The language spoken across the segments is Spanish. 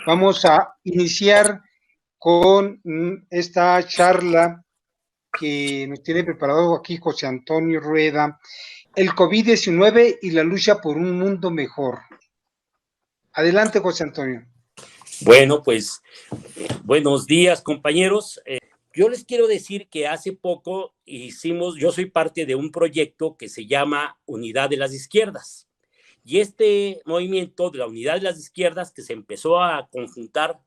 Vamos a iniciar con esta charla que nos tiene preparado aquí José Antonio Rueda, el COVID-19 y la lucha por un mundo mejor. Adelante, José Antonio. Bueno, pues buenos días, compañeros. Yo les quiero decir que hace poco yo soy parte de un proyecto que se llama Unidad de las Izquierdas. Y este movimiento de la Unidad de las Izquierdas, que se empezó a conjuntar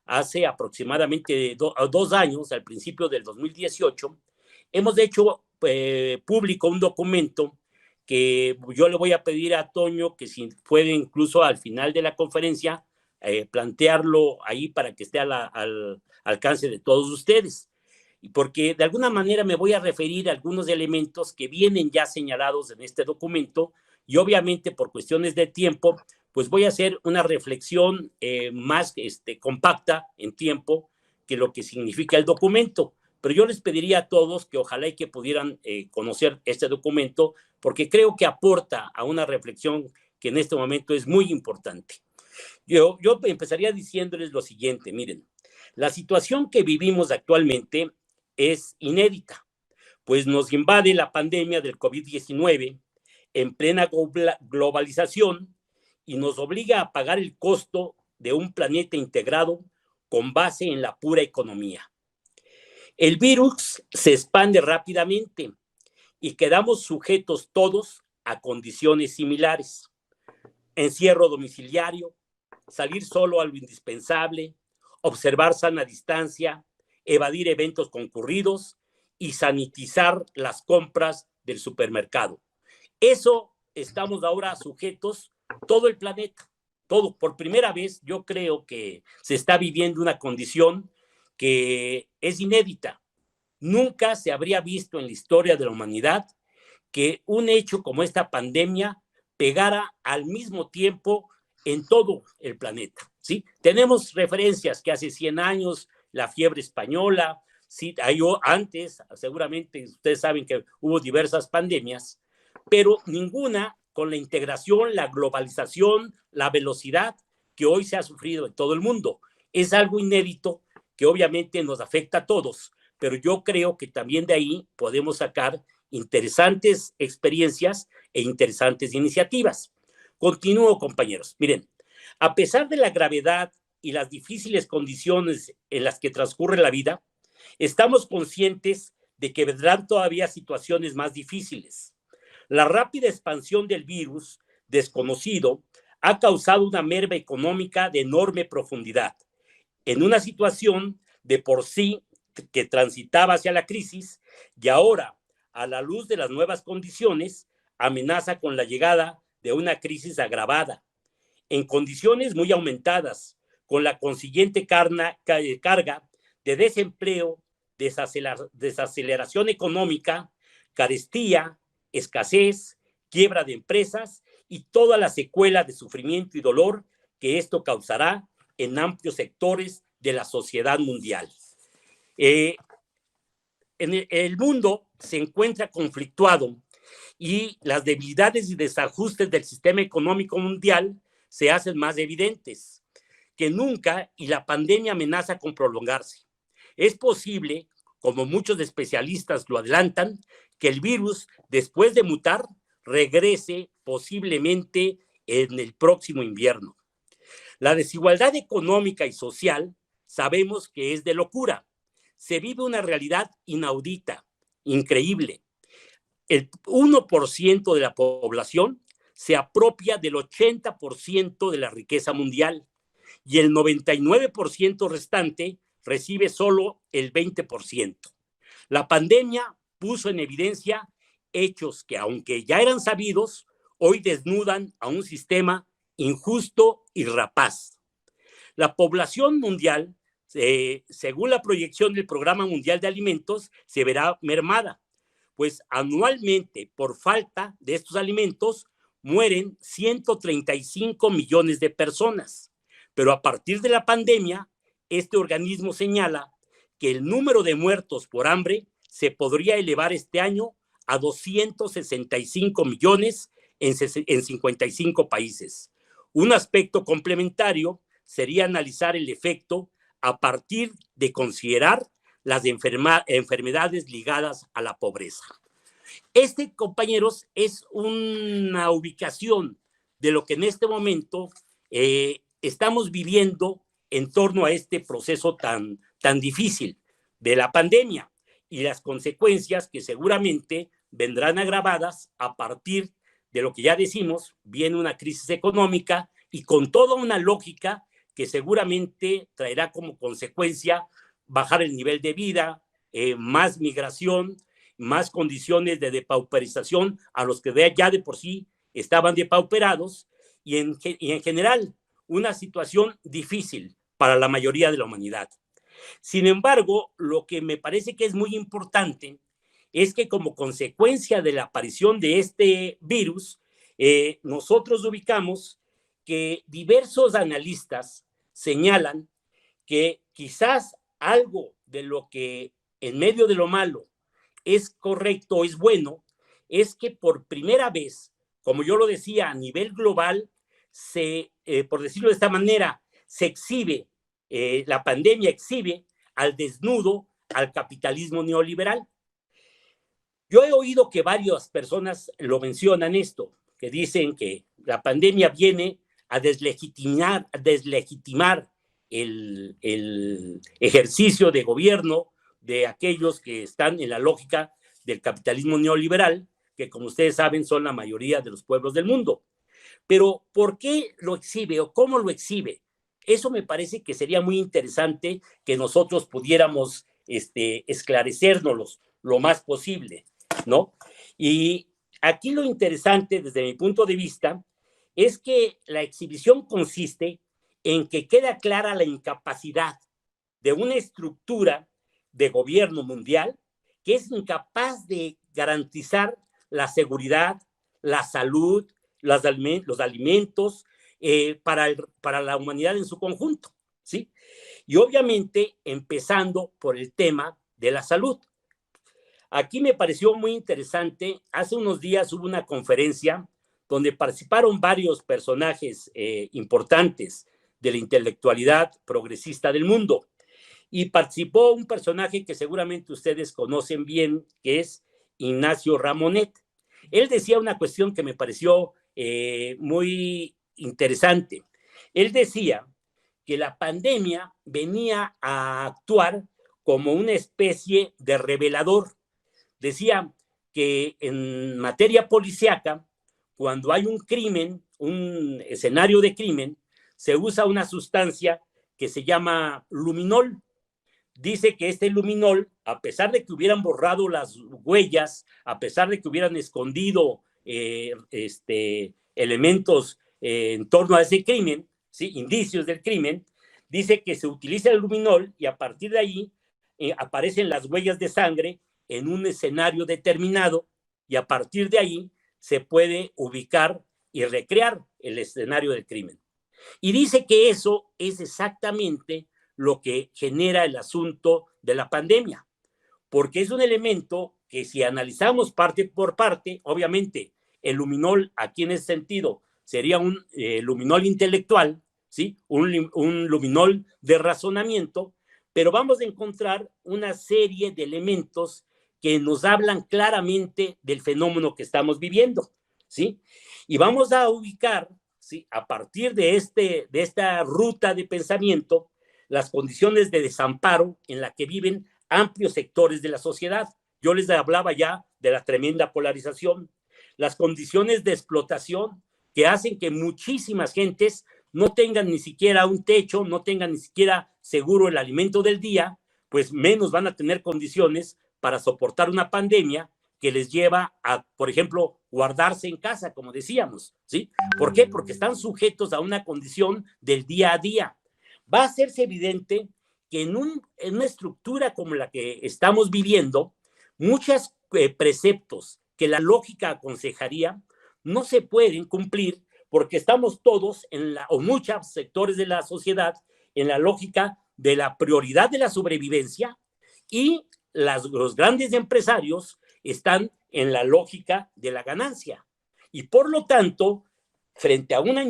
hace aproximadamente 2 años, al principio del 2018, hemos hecho público un documento que yo le voy a pedir a Toño que si puede incluso al final de la conferencia plantearlo ahí para que esté al alcance de todos ustedes. Porque de alguna manera me voy a referir a algunos elementos que vienen ya señalados en este documento y obviamente por cuestiones de tiempo, pues voy a hacer una reflexión más compacta en tiempo que lo que significa el documento. Pero yo les pediría a todos que ojalá y que pudieran conocer este documento porque creo que aporta a una reflexión que en este momento es muy importante. Yo empezaría diciéndoles lo siguiente, miren, la situación que vivimos actualmente es inédita, pues nos invade la pandemia del COVID-19 en plena globalización y nos obliga a pagar el costo de un planeta integrado con base en la pura economía. El virus se expande rápidamente y quedamos sujetos todos a condiciones similares. Encierro domiciliario, salir solo a lo indispensable, observar sana distancia, evadir eventos concurridos y sanitizar las compras del supermercado. Eso estamos ahora sujetos, todo el planeta, todo. Por primera vez yo creo que se está viviendo una condición que es inédita. Nunca se habría visto en la historia de la humanidad que un hecho como esta pandemia pegara al mismo tiempo en todo el planeta, ¿sí? Tenemos referencias que hace 100 años la fiebre española, ¿sí? Antes, seguramente ustedes saben que hubo diversas pandemias, pero ninguna con la integración, la globalización, la velocidad que hoy se ha sufrido en todo el mundo. Es algo inédito que obviamente nos afecta a todos, pero yo creo que también de ahí podemos sacar interesantes experiencias e interesantes iniciativas. Continúo, compañeros. Miren, a pesar de la gravedad y las difíciles condiciones en las que transcurre la vida, estamos conscientes de que vendrán todavía situaciones más difíciles. La rápida expansión del virus desconocido ha causado una merma económica de enorme profundidad. En una situación de por sí que transitaba hacia la crisis y ahora, a la luz de las nuevas condiciones, amenaza con la llegada de una crisis agravada, en condiciones muy aumentadas, con la consiguiente carga de desempleo, desaceleración económica, carestía, escasez, quiebra de empresas y toda la secuela de sufrimiento y dolor que esto causará en amplios sectores de la sociedad mundial. El mundo se encuentra conflictuado y las debilidades y desajustes del sistema económico mundial se hacen más evidentes que nunca y la pandemia amenaza con prolongarse. Es posible, como muchos especialistas lo adelantan, que el virus, después de mutar, regrese posiblemente en el próximo invierno. La desigualdad económica y social sabemos que es de locura. Se vive una realidad inaudita, increíble. El 1% de la población se apropia del 80% de la riqueza mundial y el 99% restante recibe solo el 20%. La pandemia puso en evidencia hechos que, aunque ya eran sabidos, hoy desnudan a un sistema injusto y rapaz. La población mundial, según la proyección del Programa Mundial de Alimentos, se verá mermada, pues anualmente, por falta de estos alimentos, mueren 135 millones de personas. Pero a partir de la pandemia, este organismo señala que el número de muertos por hambre se podría elevar este año a 265 millones en 55 países. Un aspecto complementario sería analizar el efecto a partir de considerar las enfermedades ligadas a la pobreza. Este, compañeros, es una ubicación de lo que en este momento estamos viviendo en torno a este proceso tan difícil de la pandemia y las consecuencias que seguramente vendrán agravadas a partir de lo que ya decimos, viene una crisis económica y con toda una lógica que seguramente traerá como consecuencia bajar el nivel de vida, más migración, más condiciones de depauperización a los que ya de por sí estaban depauperados y en general una situación difícil para la mayoría de la humanidad. Sin embargo, lo que me parece que es muy importante es que como consecuencia de la aparición de este virus, nosotros ubicamos que diversos analistas señalan que quizás algo de lo que en medio de lo malo es correcto, es bueno, es que por primera vez, como yo lo decía, a nivel global, por decirlo de esta manera, se exhibe, la pandemia exhibe al desnudo al capitalismo neoliberal. Yo he oído que varias personas lo mencionan esto, que dicen que la pandemia viene a deslegitimar el ejercicio de gobierno de aquellos que están en la lógica del capitalismo neoliberal, que como ustedes saben son la mayoría de los pueblos del mundo. Pero ¿por qué lo exhibe o cómo lo exhibe? Eso me parece que sería muy interesante que nosotros pudiéramos esclarecérnoslos lo más posible, ¿no? Y aquí lo interesante desde mi punto de vista es que la exhibición consiste en que queda clara la incapacidad de una estructura de gobierno mundial que es incapaz de garantizar la seguridad, la salud, los alimentos para la humanidad en su conjunto, ¿sí? Y obviamente empezando por el tema de la salud. Aquí me pareció muy interesante, hace unos días hubo una conferencia donde participaron varios personajes importantes de la intelectualidad progresista del mundo. Y participó un personaje que seguramente ustedes conocen bien, que es Ignacio Ramonet. Él decía una cuestión que me pareció muy interesante. Él decía que la pandemia venía a actuar como una especie de revelador. Decía que en materia policíaca, cuando hay un crimen, un escenario de crimen, se usa una sustancia que se llama luminol. Dice que este luminol, a pesar de que hubieran borrado las huellas, a pesar de que hubieran escondido elementos en torno a ese crimen, ¿sí? Indicios del crimen, dice que se utiliza el luminol y a partir de ahí aparecen las huellas de sangre en un escenario determinado y a partir de ahí se puede ubicar y recrear el escenario del crimen. Y dice que eso es exactamente lo que genera el asunto de la pandemia, porque es un elemento que si analizamos parte por parte, obviamente el luminol aquí en ese sentido sería un luminol intelectual, ¿sí? Un luminol de razonamiento, pero vamos a encontrar una serie de elementos que nos hablan claramente del fenómeno que estamos viviendo, ¿sí? Y vamos a ubicar, ¿sí? A partir de esta ruta de pensamiento, las condiciones de desamparo en la que viven amplios sectores de la sociedad. Yo les hablaba ya de la tremenda polarización, las condiciones de explotación que hacen que muchísimas gentes no tengan ni siquiera un techo, no tengan ni siquiera seguro el alimento del día, pues menos van a tener condiciones para soportar una pandemia que les lleva a, por ejemplo, guardarse en casa, como decíamos, ¿sí? ¿Por qué? Porque están sujetos a una condición del día a día. Va a hacerse evidente que en una estructura como la que estamos viviendo, muchos preceptos que la lógica aconsejaría no se pueden cumplir porque estamos todos, o muchos sectores de la sociedad, en la lógica de la prioridad de la sobrevivencia y los grandes empresarios están en la lógica de la ganancia. Y por lo tanto, frente a una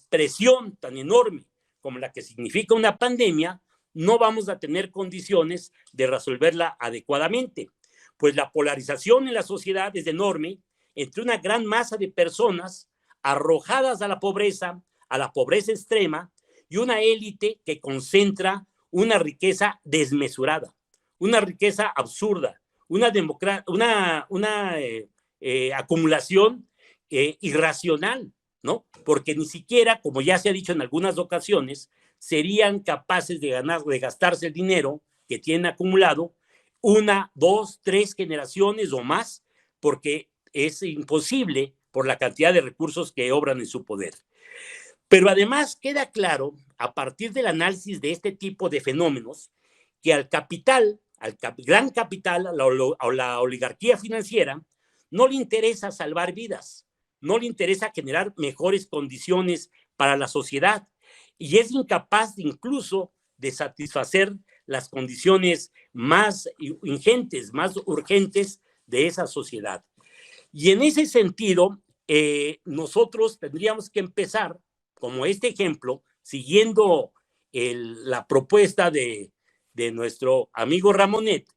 presión tan enorme como la que significa una pandemia, no vamos a tener condiciones de resolverla adecuadamente, pues la polarización en la sociedad es enorme entre una gran masa de personas arrojadas a la pobreza extrema, y una élite que concentra una riqueza desmesurada, una riqueza absurda, una acumulación irracional, ¿no? Porque ni siquiera, como ya se ha dicho en algunas ocasiones, serían capaces de gastarse el dinero que tienen acumulado una, dos, tres generaciones o más, porque es imposible por la cantidad de recursos que obran en su poder. Pero además queda claro, a partir del análisis de este tipo de fenómenos, que al capital, gran capital, a la oligarquía financiera, no le interesa salvar vidas, no le interesa generar mejores condiciones para la sociedad, y es incapaz incluso de satisfacer las condiciones más ingentes, más urgentes de esa sociedad. Y en ese sentido, nosotros tendríamos que empezar, como este ejemplo, siguiendo la propuesta de nuestro amigo Ramonet,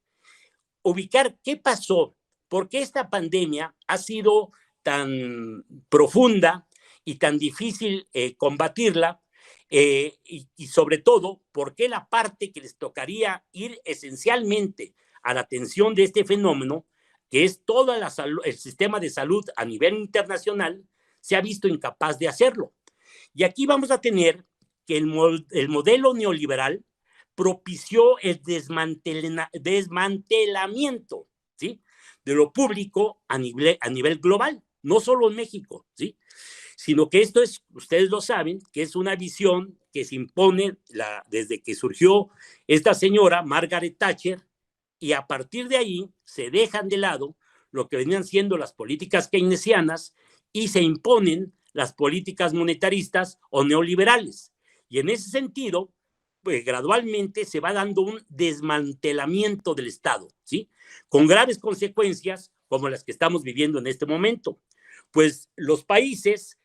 ubicar qué pasó, por qué esta pandemia ha sido tan profunda y tan difícil combatirla, y sobre todo, por qué la parte que les tocaría ir esencialmente a la atención de este fenómeno, que es todo el sistema de salud a nivel internacional, se ha visto incapaz de hacerlo. Y aquí vamos a tener que el modelo neoliberal propició el desmantelamiento, ¿sí?, de lo público a nivel global, no solo en México, ¿sí?, sino que esto es, ustedes lo saben, que es una visión que se impone desde que surgió esta señora, Margaret Thatcher, y a partir de ahí se dejan de lado lo que venían siendo las políticas keynesianas y se imponen las políticas monetaristas o neoliberales. Y en ese sentido, pues gradualmente se va dando un desmantelamiento del Estado, ¿sí?, con graves consecuencias como las que estamos viviendo en este momento. Pues los países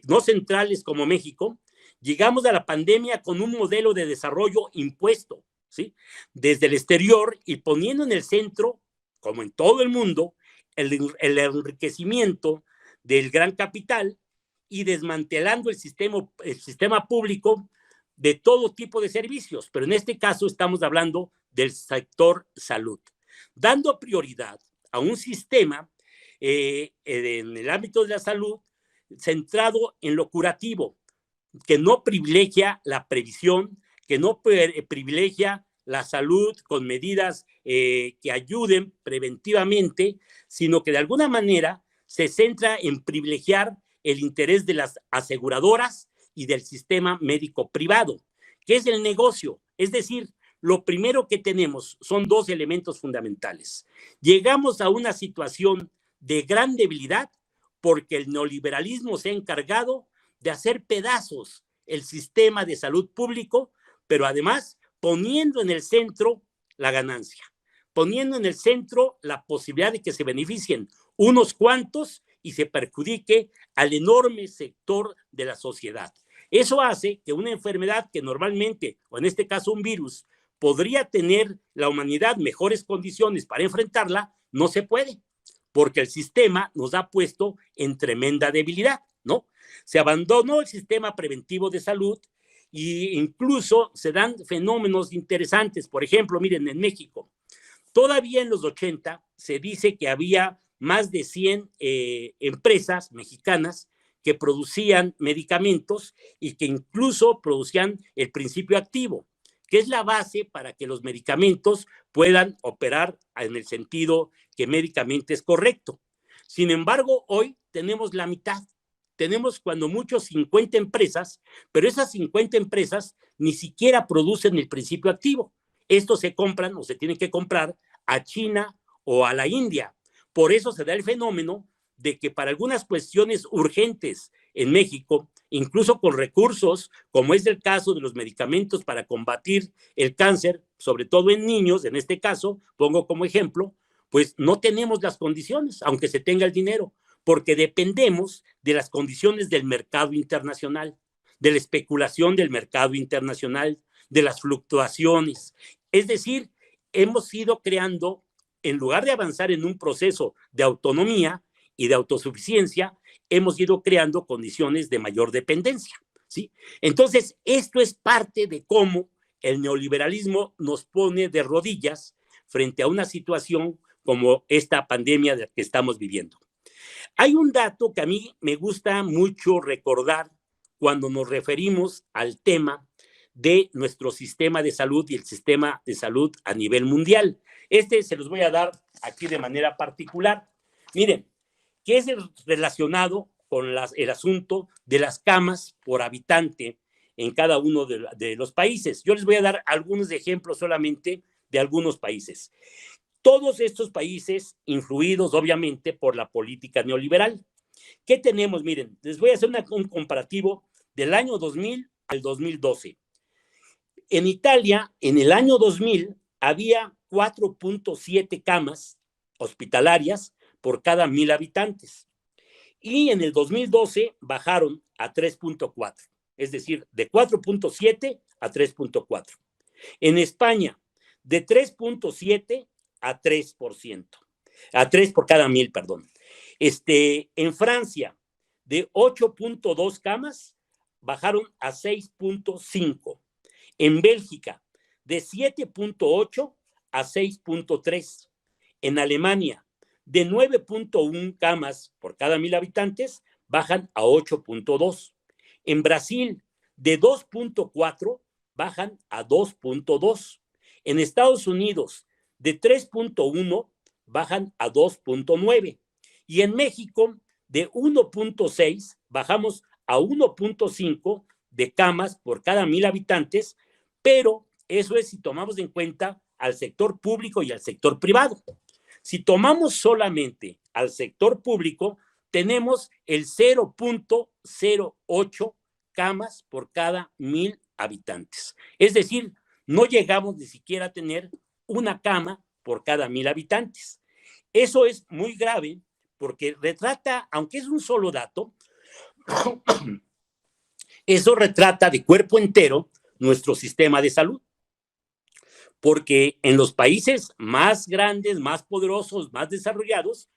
no centrales como México, llegamos a la pandemia con un modelo de desarrollo impuesto, ¿sí?, desde el exterior, y poniendo en el centro, como en todo el mundo, el enriquecimiento del gran capital y desmantelando el sistema público de todo tipo de servicios, pero en este caso estamos hablando del sector salud, dando prioridad a un sistema en el ámbito de la salud centrado en lo curativo, que no privilegia la previsión, que no privilegia la salud con medidas que ayuden preventivamente, sino que de alguna manera se centra en privilegiar el interés de las aseguradoras y del sistema médico privado, que es el negocio. Es decir, lo primero que tenemos son dos elementos fundamentales. Llegamos a una situación de gran debilidad porque el neoliberalismo se ha encargado de hacer pedazos el sistema de salud público, pero además poniendo en el centro la ganancia, poniendo en el centro la posibilidad de que se beneficien unos cuantos y se perjudique al enorme sector de la sociedad. Eso hace que una enfermedad que normalmente, o en este caso un virus, podría tener la humanidad mejores condiciones para enfrentarla, no se puede, porque el sistema nos ha puesto en tremenda debilidad, ¿no? Se abandonó el sistema preventivo de salud e incluso se dan fenómenos interesantes. Por ejemplo, miren, en México, todavía en los 80 se dice que había más de 100 empresas mexicanas que producían medicamentos y que incluso producían el principio activo, que es la base para que los medicamentos puedan operar en el sentido que médicamente es correcto. Sin embargo, hoy tenemos la mitad. Tenemos cuando mucho 50 empresas, pero esas 50 empresas ni siquiera producen el principio activo. Estos se compran o se tienen que comprar a China o a la India. Por eso se da el fenómeno de que para algunas cuestiones urgentes en México, incluso con recursos, como es el caso de los medicamentos para combatir el cáncer, sobre todo en niños, en este caso, pongo como ejemplo, pues no tenemos las condiciones, aunque se tenga el dinero, porque dependemos de las condiciones del mercado internacional. de la especulación del mercado internacional, de las fluctuaciones. Es decir, hemos ido creando, en lugar de avanzar en un proceso de autonomía y de autosuficiencia, hemos ido creando condiciones de mayor dependencia, ¿sí? Entonces, esto es parte de cómo el neoliberalismo nos pone de rodillas frente a una situación como esta pandemia que estamos viviendo. Hay un dato que a mí me gusta mucho recordar cuando nos referimos al tema de nuestro sistema de salud y el sistema de salud a nivel mundial. Se los voy a dar aquí de manera particular. Miren, que es relacionado con el asunto de las camas por habitante en cada uno de los países. Yo les voy a dar algunos ejemplos solamente de algunos países. Todos estos países influidos obviamente por la política neoliberal. ¿Qué tenemos? Miren, les voy a hacer un comparativo del año 2000 al 2012. En Italia, en el año 2000, había 4.7 camas hospitalarias por cada 1,000 habitantes. Y en el 2012 bajaron a 3.4, es decir, de 4.7 a 3.4. En España, de 3.7 a 3%, a 3 por cada 1,000, perdón. En Francia, de 8.2 camas, bajaron a 6.5. En Bélgica, de 7.8 a 6.3. En Alemania, de 9.1 camas por cada 1,000 habitantes, bajan a 8.2. En Brasil, de 2.4, bajan a 2.2. En Estados Unidos, de 3.1, bajan a 2.9. Y en México, de 1.6, bajamos a 1.5 de camas por cada 1,000 habitantes, pero eso es si tomamos en cuenta al sector público y al sector privado. Si tomamos solamente al sector público, tenemos el 0.08 camas por cada 1,000 habitantes. Es decir, no llegamos ni siquiera a tener una cama por cada 1,000 habitantes. Eso es muy grave porque retrata, aunque es un solo dato, eso retrata de cuerpo entero nuestro sistema de salud. Porque en los países más grandes, más poderosos, más desarrollados,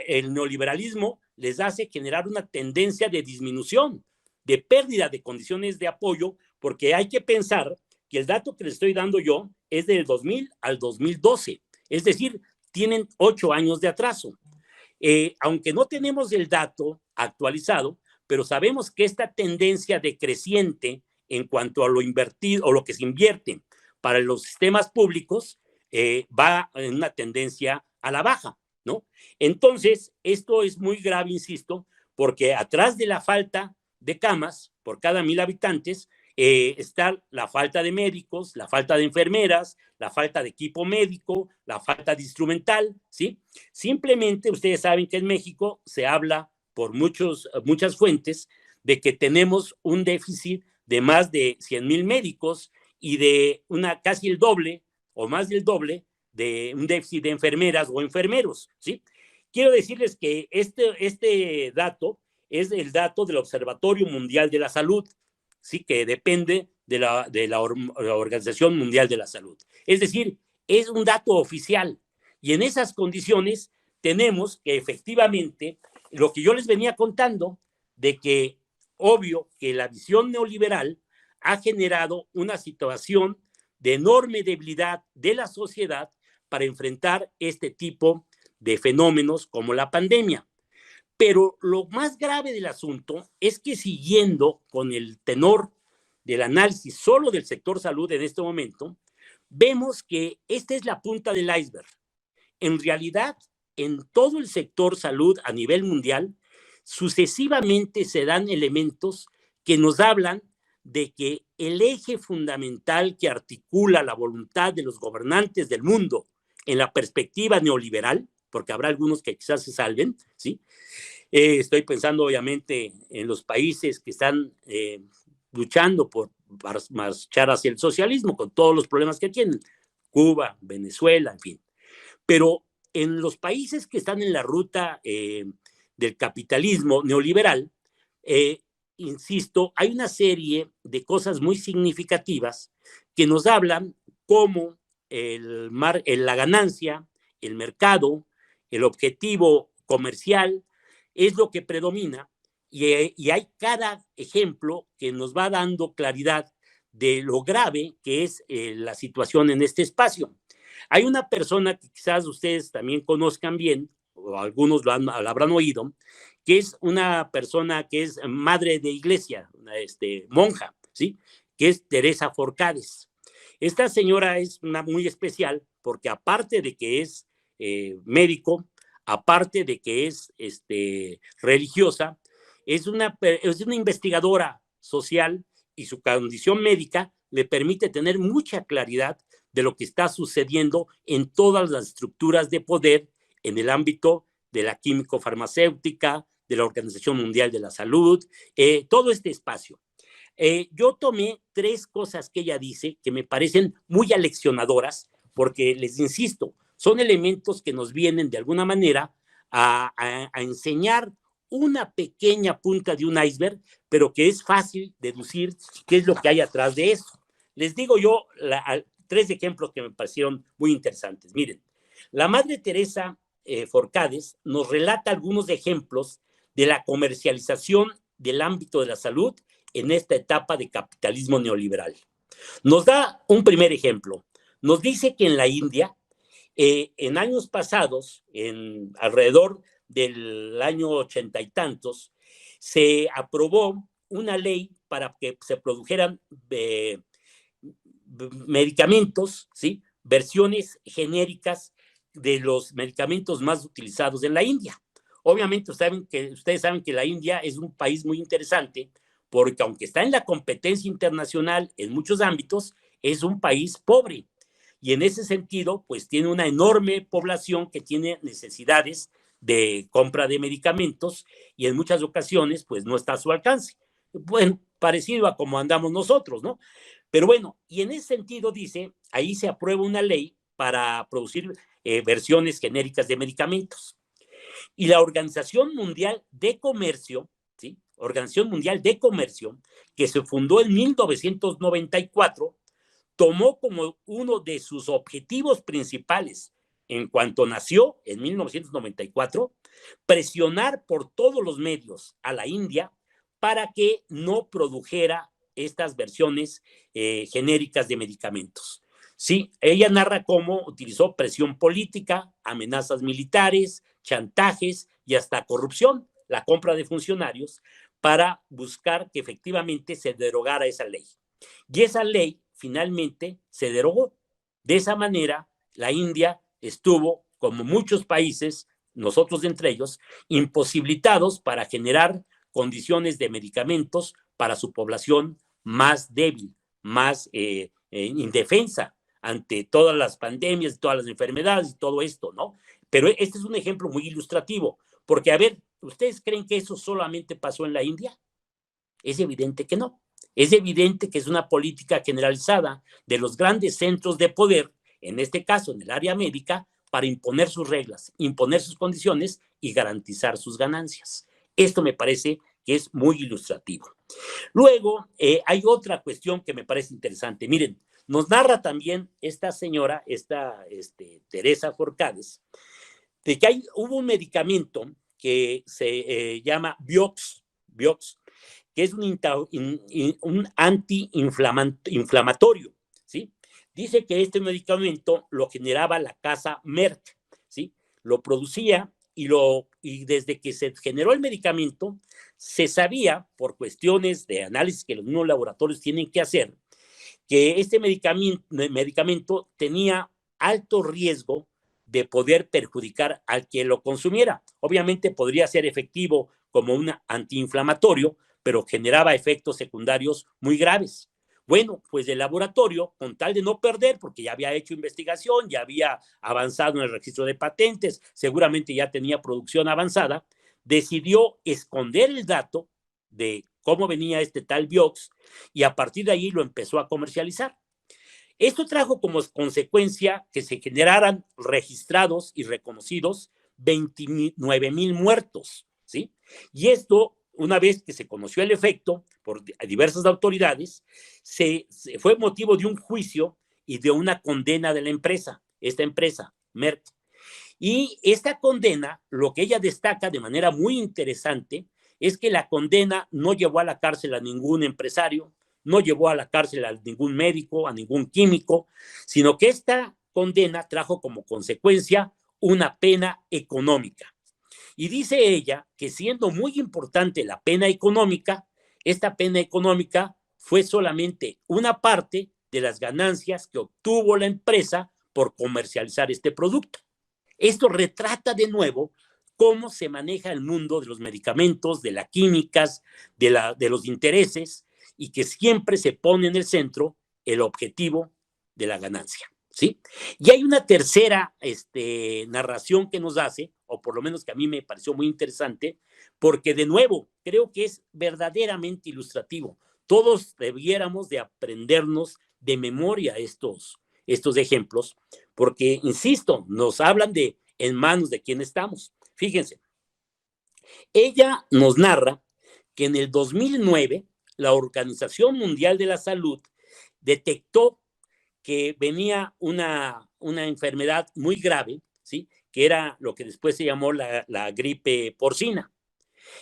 el neoliberalismo les hace generar una tendencia de disminución, de pérdida de condiciones de apoyo, porque hay que pensar que el dato que les estoy dando yo es del 2000 al 2012, es decir, tienen 8 años de atraso. Aunque no tenemos el dato actualizado, pero sabemos que esta tendencia decreciente en cuanto a lo invertido o lo que se invierte para los sistemas públicos va en una tendencia a la baja, ¿no? Entonces, esto es muy grave, insisto, porque atrás de la falta de camas por cada 1,000 habitantes está la falta de médicos, la falta de enfermeras, la falta de equipo médico, la falta de instrumental, ¿sí? Simplemente ustedes saben que en México se habla por muchas fuentes de que tenemos un déficit de más de 100,000 médicos y de casi el doble o más del doble de un déficit de enfermeras o enfermeros, ¿sí? Quiero decirles que este dato es el dato del Observatorio Mundial de la Salud, ¿sí? Que depende de la Organización Mundial de la Salud. Es decir, es un dato oficial y en esas condiciones tenemos que efectivamente lo que yo les venía contando de que obvio que la visión neoliberal ha generado una situación de enorme debilidad de la sociedad para enfrentar este tipo de fenómenos como la pandemia. Pero lo más grave del asunto es que siguiendo con el tenor del análisis solo del sector salud en este momento, vemos que esta es la punta del iceberg. En realidad, en todo el sector salud a nivel mundial, sucesivamente se dan elementos que nos hablan de que el eje fundamental que articula la voluntad de los gobernantes del mundo en la perspectiva neoliberal, porque habrá algunos que quizás se salven, ¿sí? Estoy pensando obviamente en los países que están luchando por marchar hacia el socialismo con todos los problemas que tienen, Cuba, Venezuela, en fin. Pero en los países que están en la ruta del capitalismo neoliberal, insisto, hay una serie de cosas muy significativas que nos hablan cómo la ganancia, el mercado, el objetivo comercial es lo que predomina, y hay cada ejemplo que nos va dando claridad de lo grave que es la situación en este espacio. Hay una persona que quizás ustedes también conozcan bien, o algunos lo habrán oído, que es una persona que es madre de iglesia, monja, ¿sí? Que es Teresa Forcades. Esta señora es una muy especial porque aparte de que es médico, aparte de que es religiosa, es una investigadora social, y su condición médica le permite tener mucha claridad de lo que está sucediendo en todas las estructuras de poder en el ámbito de la químico-farmacéutica, de la Organización Mundial de la Salud, todo este espacio. Yo tomé 3 cosas que ella dice que me parecen muy aleccionadoras, porque les insisto, son elementos que nos vienen de alguna manera a enseñar una pequeña punta de un iceberg, pero que es fácil deducir qué es lo que hay atrás de eso. Les digo yo 3 ejemplos que me parecieron muy interesantes. Miren, la Madre Teresa Forcades nos relata algunos ejemplos de la comercialización del ámbito de la salud en esta etapa de capitalismo neoliberal. Nos da un primer ejemplo. Nos dice que en la India, en años pasados, alrededor del año 80 y tantos, se aprobó una ley para que se produjeran medicamentos, ¿sí? Versiones genéricas de los medicamentos más utilizados en la India. Obviamente ustedes saben que la India es un país muy interesante porque aunque está en la competencia internacional en muchos ámbitos, es un país pobre. Y en ese sentido, pues tiene una enorme población que tiene necesidades de compra de medicamentos y en muchas ocasiones, pues no está a su alcance. Bueno, parecido a como andamos nosotros, ¿no? Pero bueno, y en ese sentido dice, ahí se aprueba una ley para producir versiones genéricas de medicamentos. Y la Organización Mundial de Comercio, ¿sí? Organización Mundial de Comercio, que se fundó en 1994, tomó como uno de sus objetivos principales en cuanto nació en 1994, presionar por todos los medios a la India para que no produjera estas versiones genéricas de medicamentos. Sí, ella narra cómo utilizó presión política, amenazas militares, chantajes y hasta corrupción, la compra de funcionarios, para buscar que efectivamente se derogara esa ley. Y esa ley finalmente se derogó. De esa manera, la India estuvo, como muchos países, nosotros entre ellos, imposibilitados para generar condiciones de medicamentos para su población más débil, más indefensa ante todas las pandemias, todas las enfermedades y todo esto, ¿no? Pero este es un ejemplo muy ilustrativo, porque, a ver, ¿ustedes creen que eso solamente pasó en la India? Es evidente que no. Es evidente que es una política generalizada de los grandes centros de poder, en este caso en el área médica, para imponer sus reglas, imponer sus condiciones y garantizar sus ganancias. Esto me parece que es muy ilustrativo. Luego, hay otra cuestión que me parece interesante. Miren, nos narra también esta señora, Teresa Forcades, de que hubo un medicamento que se llama Vioxx, que es un antiinflamatorio, ¿sí? Dice que este medicamento lo generaba la casa Merck, ¿sí? Lo producía y desde que se generó el medicamento, se sabía, por cuestiones de análisis que los mismos laboratorios tienen que hacer, que este medicamento tenía alto riesgo de poder perjudicar al que lo consumiera. Obviamente podría ser efectivo como un antiinflamatorio, pero generaba efectos secundarios muy graves. Bueno, pues el laboratorio, con tal de no perder, porque ya había hecho investigación, ya había avanzado en el registro de patentes, seguramente ya tenía producción avanzada, decidió esconder el dato de cómo venía este tal Vioxx y a partir de ahí lo empezó a comercializar. Esto trajo como consecuencia que se generaran registrados y reconocidos 29,000 muertos, ¿sí? Y esto una vez que se conoció el efecto por diversas autoridades, fue motivo de un juicio y de una condena de la empresa, esta empresa, Merck. Y esta condena, lo que ella destaca de manera muy interesante, es que la condena no llevó a la cárcel a ningún empresario, no llevó a la cárcel a ningún médico, a ningún químico, sino que esta condena trajo como consecuencia una pena económica. Y dice ella que siendo muy importante la pena económica, esta pena económica fue solamente una parte de las ganancias que obtuvo la empresa por comercializar este producto. Esto retrata de nuevo cómo se maneja el mundo de los medicamentos, de las químicas, de los intereses, y que siempre se pone en el centro el objetivo de la ganancia, ¿sí? Y hay una tercera narración que nos hace, o por lo menos que a mí me pareció muy interesante, porque de nuevo creo que es verdaderamente ilustrativo. Todos debiéramos de aprendernos de memoria estos ejemplos, porque, insisto, nos hablan de en manos de quién estamos. Fíjense, ella nos narra que en el 2009 la Organización Mundial de la Salud detectó que venía una enfermedad muy grave, ¿sí? Que era lo que después se llamó la gripe porcina.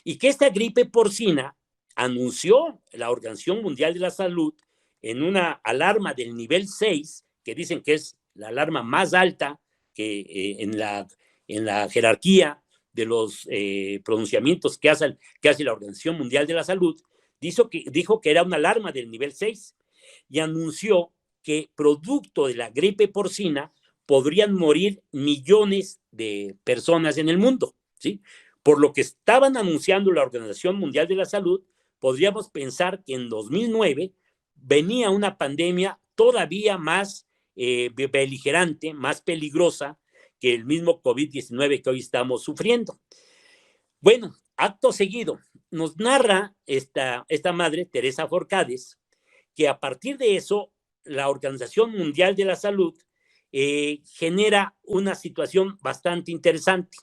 Y que esta gripe porcina anunció la Organización Mundial de la Salud en una alarma del nivel 6, que dicen que es la alarma más alta que en la jerarquía de los pronunciamientos que hace la Organización Mundial de la Salud, dijo que era una alarma del nivel 6 y anunció que producto de la gripe porcina podrían morir millones de personas en el mundo, ¿sí? Por lo que estaban anunciando la Organización Mundial de la Salud, podríamos pensar que en 2009 venía una pandemia todavía más beligerante, más peligrosa que el mismo COVID-19 que hoy estamos sufriendo. Bueno, acto seguido, nos narra esta madre, Teresa Forcades, que a partir de eso, la Organización Mundial de la Salud genera una situación bastante interesante.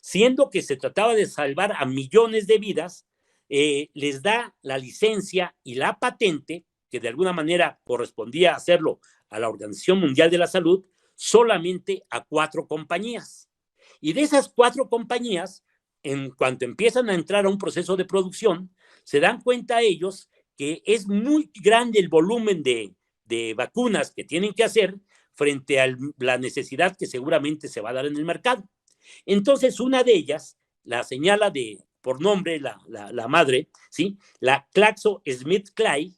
Siendo que se trataba de salvar a millones de vidas, les da la licencia y la patente, que de alguna manera correspondía hacerlo a la Organización Mundial de la Salud, solamente a 4 compañías. Y de esas 4 compañías, en cuanto empiezan a entrar a un proceso de producción, se dan cuenta ellos que es muy grande el volumen de vacunas que tienen que hacer frente a la necesidad que seguramente se va a dar en el mercado. Entonces, una de ellas la señala por nombre la madre, ¿sí? La GlaxoSmithKline,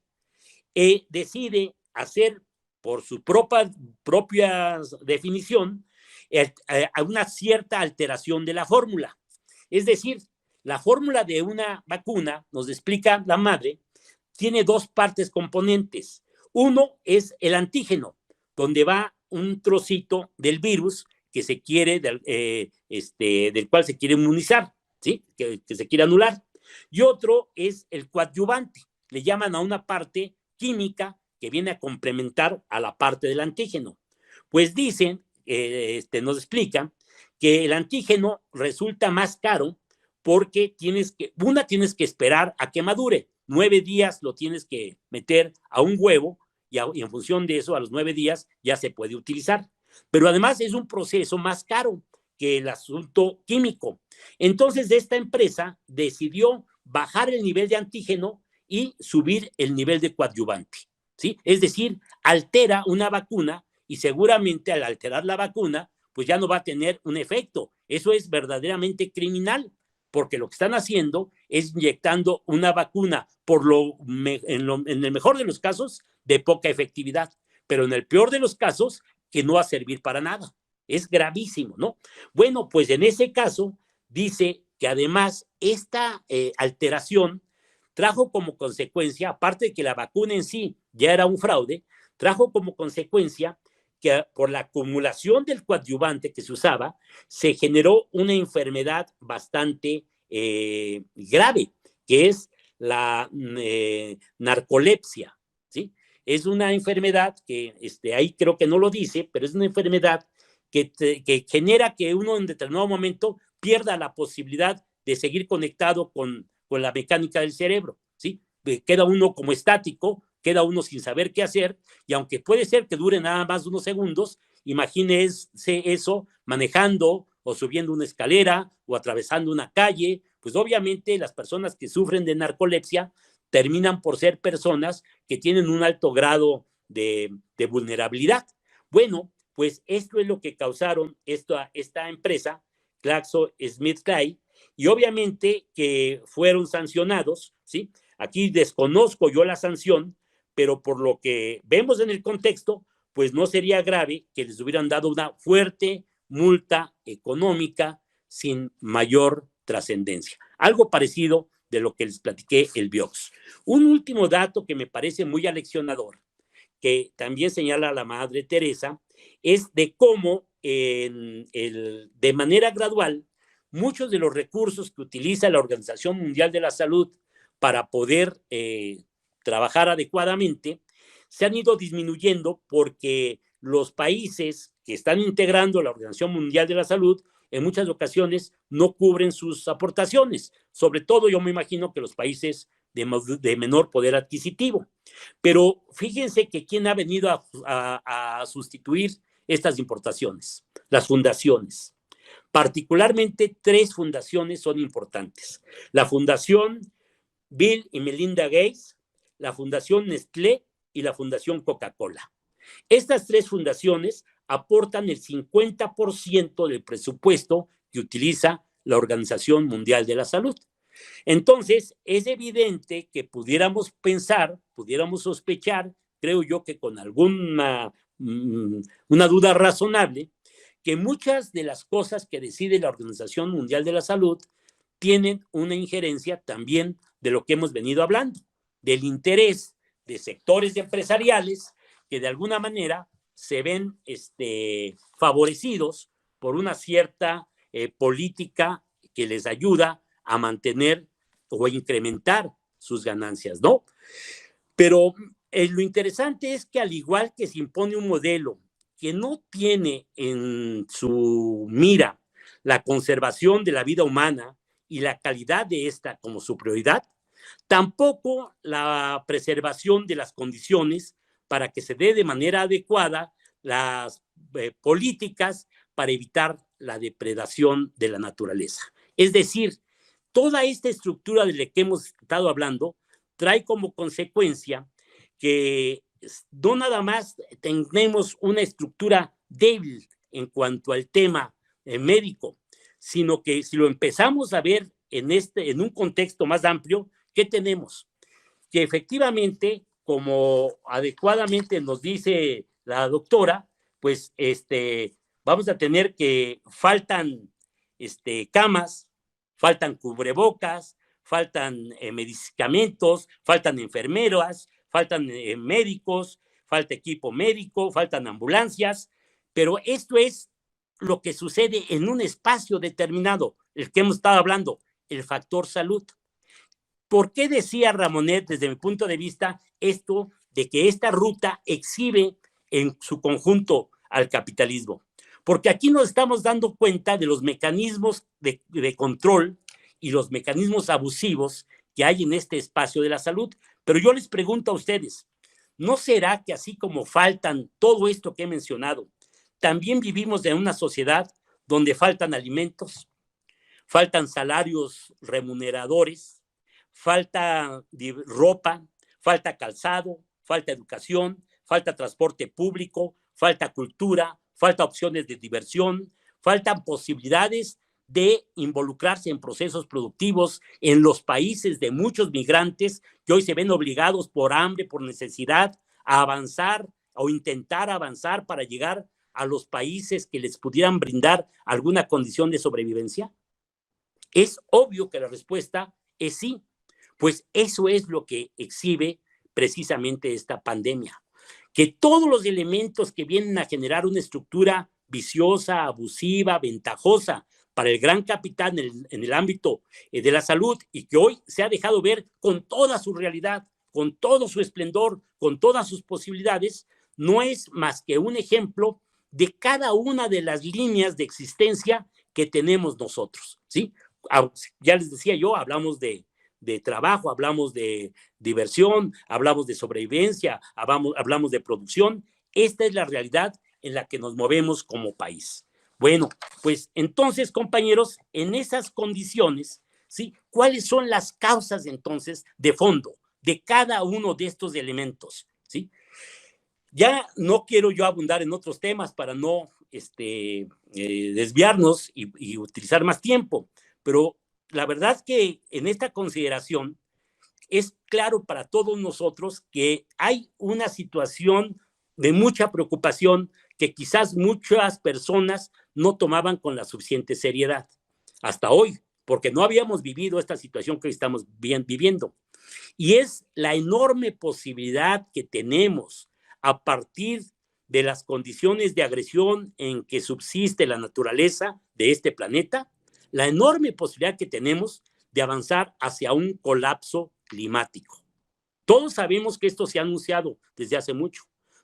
decide hacer por su propia definición una cierta alteración de la fórmula. Es decir, la fórmula de una vacuna, nos explica la madre, tiene 2 partes componentes. Uno es el antígeno, donde va un trocito del virus que se quiere, del cual se quiere inmunizar, ¿sí? Que se quiere anular. Y otro es el coadyuvante. Le llaman a una parte química que viene a complementar a la parte del antígeno. Pues dicen, nos explican, que el antígeno resulta más caro porque tienes que esperar a que madure. 9 días lo tienes que meter a un huevo y en función de eso, a los 9 días ya se puede utilizar. Pero además es un proceso más caro que el asunto químico. Entonces, esta empresa decidió bajar el nivel de antígeno y subir el nivel de coadyuvante, ¿sí? Es decir, altera una vacuna y seguramente al alterar la vacuna, pues ya no va a tener un efecto. Eso es verdaderamente criminal, porque lo que están haciendo es inyectando una vacuna en el mejor de los casos de poca efectividad, pero en el peor de los casos que no va a servir para nada. Es gravísimo, ¿no? Bueno, pues en ese caso dice que además esta alteración trajo como consecuencia, aparte de que la vacuna en sí ya era un fraude, trajo como consecuencia que por la acumulación del coadyuvante que se usaba, se generó una enfermedad bastante grave, que es la narcolepsia, ¿sí? Es una enfermedad que ahí creo que no lo dice, pero es una enfermedad que genera que uno en determinado momento pierda la posibilidad de seguir conectado con con la mecánica del cerebro, ¿sí? Queda uno como estático, queda uno sin saber qué hacer, y aunque puede ser que dure nada más unos segundos, imagínese eso manejando o subiendo una escalera o atravesando una calle, pues obviamente las personas que sufren de narcolepsia terminan por ser personas que tienen un alto grado de vulnerabilidad. Bueno, pues esto es lo que causaron esta empresa, GlaxoSmithKline, y obviamente que fueron sancionados, ¿sí? Aquí desconozco yo la sanción, pero por lo que vemos en el contexto, pues no sería grave que les hubieran dado una fuerte multa económica sin mayor trascendencia. Algo parecido de lo que les platiqué el Biox. Un último dato que me parece muy aleccionador, que también señala la Madre Teresa, es de cómo de manera gradual muchos de los recursos que utiliza la Organización Mundial de la Salud para poder trabajar adecuadamente se han ido disminuyendo porque los países que están integrando la Organización Mundial de la Salud en muchas ocasiones no cubren sus aportaciones, sobre todo yo me imagino que los países de menor poder adquisitivo. Pero fíjense que quién ha venido a sustituir estas importaciones, las fundaciones. Particularmente 3 fundaciones son importantes. La Fundación Bill y Melinda Gates, la Fundación Nestlé y la Fundación Coca-Cola. Estas 3 fundaciones aportan el 50% del presupuesto que utiliza la Organización Mundial de la Salud. Entonces, es evidente que pudiéramos pensar, pudiéramos sospechar, creo yo que con alguna una duda razonable, que muchas de las cosas que decide la Organización Mundial de la Salud tienen una injerencia también de lo que hemos venido hablando, del interés de sectores empresariales que de alguna manera se ven favorecidos por una cierta política que les ayuda a mantener o a incrementar sus ganancias, ¿no? Pero lo interesante es que al igual que se impone un modelo que no tiene en su mira la conservación de la vida humana y la calidad de esta como su prioridad, tampoco la preservación de las condiciones para que se dé de manera adecuada las políticas para evitar la depredación de la naturaleza. Es decir, toda esta estructura de la que hemos estado hablando trae como consecuencia que no nada más tenemos una estructura débil en cuanto al tema médico, sino que si lo empezamos a ver en un contexto más amplio, ¿qué tenemos? Que efectivamente, como adecuadamente nos dice la doctora, pues vamos a tener que faltan camas, faltan cubrebocas, faltan medicamentos, faltan enfermeras, faltan médicos, falta equipo médico, faltan ambulancias, pero esto es lo que sucede en un espacio determinado, el que hemos estado hablando, el factor salud. ¿Por qué decía Ramonet, desde mi punto de vista, esto de que esta ruta exhibe en su conjunto al capitalismo? Porque aquí nos estamos dando cuenta de los mecanismos de control y los mecanismos abusivos que hay en este espacio de la salud. Pero yo les pregunto a ustedes, ¿no será que así como faltan todo esto que he mencionado, también vivimos en una sociedad donde faltan alimentos, faltan salarios remuneradores, falta ropa, falta calzado, falta educación, falta transporte público, falta cultura, falta opciones de diversión, faltan posibilidades de involucrarse en procesos productivos en los países de muchos migrantes que hoy se ven obligados por hambre, por necesidad, a avanzar o intentar avanzar para llegar a los países que les pudieran brindar alguna condición de sobrevivencia? Es obvio que la respuesta es sí, pues eso es lo que exhibe precisamente esta pandemia, que todos los elementos que vienen a generar una estructura viciosa, abusiva, ventajosa para el gran capital en el ámbito de la salud y que hoy se ha dejado ver con toda su realidad, con todo su esplendor, con todas sus posibilidades, no es más que un ejemplo de cada una de las líneas de existencia que tenemos nosotros, ¿sí? Ya les decía yo, hablamos de de trabajo, hablamos de diversión, hablamos de sobrevivencia, hablamos de producción. Esta es la realidad en la que nos movemos como país. Bueno, pues entonces, compañeros, en esas condiciones, ¿sí? ¿Cuáles son las causas entonces de fondo de cada uno de estos elementos? ¿Sí? Ya no quiero yo abundar en otros temas para no desviarnos y utilizar más tiempo, pero la verdad que en esta consideración es claro para todos nosotros que hay una situación de mucha preocupación que quizás muchas personas no tomaban con la suficiente seriedad hasta hoy, porque no habíamos vivido esta situación que estamos viviendo. Y es la enorme posibilidad que tenemos a partir de las condiciones de agresión en que subsiste la naturaleza de este planeta, la enorme posibilidad que tenemos de avanzar hacia un colapso climático. Todos sabemos que esto se ha anunciado desde hace mucho.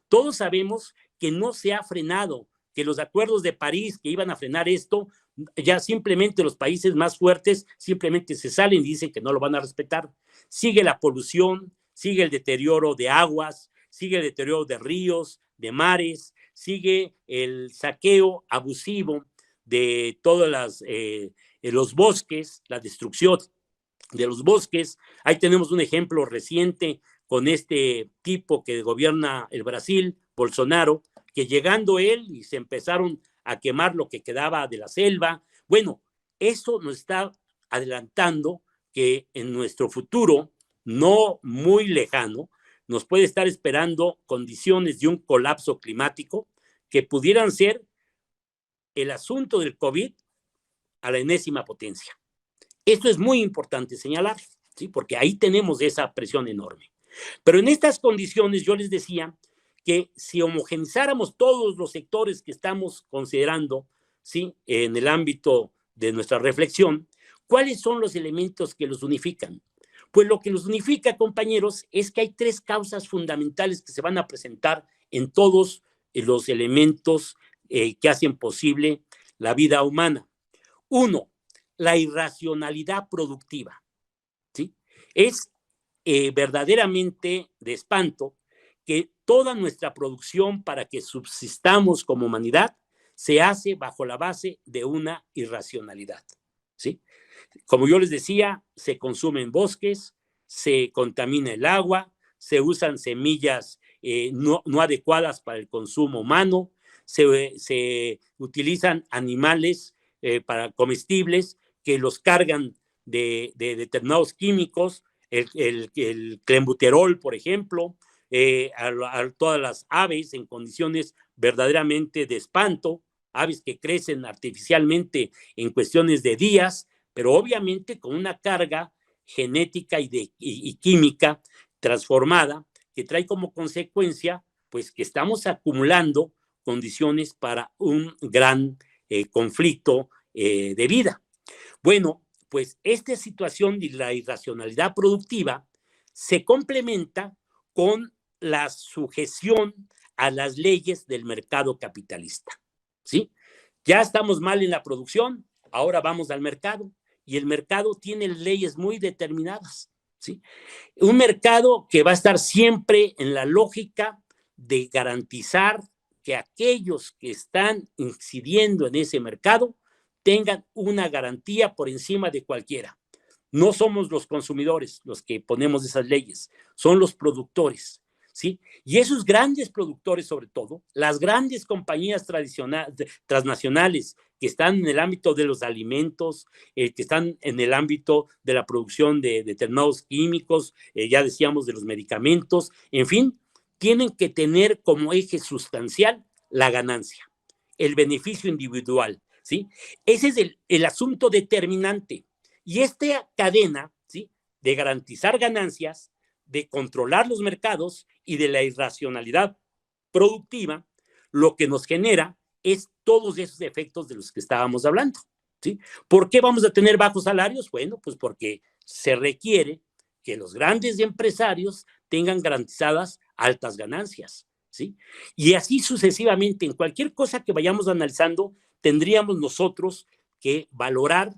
Todos sabemos que no se ha frenado, que los acuerdos de París que iban a frenar esto, ya simplemente los países más fuertes simplemente se salen y dicen que no lo van a respetar. Sigue la polución, sigue el deterioro de aguas, sigue el deterioro de ríos, de mares, sigue el saqueo abusivo de todos los bosques, la destrucción de los bosques. Ahí tenemos un ejemplo reciente con este tipo que gobierna el Brasil, Bolsonaro, que llegando él y se empezaron a quemar lo que quedaba de la selva. Bueno, eso nos está adelantando que en nuestro futuro, no muy lejano, nos puede estar esperando condiciones de un colapso climático que pudieran ser el asunto del COVID a la enésima potencia. Esto es muy importante señalar, ¿sí? Porque ahí tenemos esa presión enorme. Pero en estas condiciones yo les decía que si homogenizáramos todos los sectores que estamos considerando, ¿sí? En el ámbito de nuestra reflexión, ¿cuáles son los elementos que los unifican? Pues lo que los unifica, compañeros, es que hay tres causas fundamentales que se van a presentar en todos los elementos que hacen posible la vida humana. Uno, la irracionalidad productiva, ¿sí? Es verdaderamente de espanto que toda nuestra producción para que subsistamos como humanidad se hace bajo la base de una irracionalidad, ¿sí? Como yo les decía, se consumen bosques, se contamina el agua, se usan semillas no adecuadas para el consumo humano, se utilizan animales para comestibles que los cargan de determinados químicos, el clenbuterol, por ejemplo, a todas las aves en condiciones verdaderamente de espanto, aves que crecen artificialmente en cuestiones de días, pero obviamente con una carga genética y química transformada que trae como consecuencia pues que estamos acumulando condiciones para un gran conflicto de vida. Bueno, pues esta situación de la irracionalidad productiva se complementa con la sujeción a las leyes del mercado capitalista, ¿sí? Ya estamos mal en la producción, ahora vamos al mercado y el mercado tiene leyes muy determinadas, ¿sí? Un mercado que va a estar siempre en la lógica de garantizar que aquellos que están incidiendo en ese mercado tengan una garantía por encima de cualquiera. No somos los consumidores los que ponemos esas leyes, son los productores, ¿sí? Y esos grandes productores, sobre todo, las grandes compañías transnacionales que están en el ámbito de los alimentos, que están en el ámbito de la producción de determinados químicos, ya decíamos de los medicamentos, en fin, tienen que tener como eje sustancial la ganancia, el beneficio individual, ¿sí? Ese es el asunto determinante. Y esta cadena, ¿sí? De garantizar ganancias, de controlar los mercados y de la irracionalidad productiva, lo que nos genera es todos esos efectos de los que estábamos hablando, ¿sí? ¿Por qué vamos a tener bajos salarios? Bueno, pues porque se requiere que los grandes empresarios tengan garantizadas altas ganancias, ¿sí? Y así sucesivamente, en cualquier cosa que vayamos analizando, tendríamos nosotros que valorar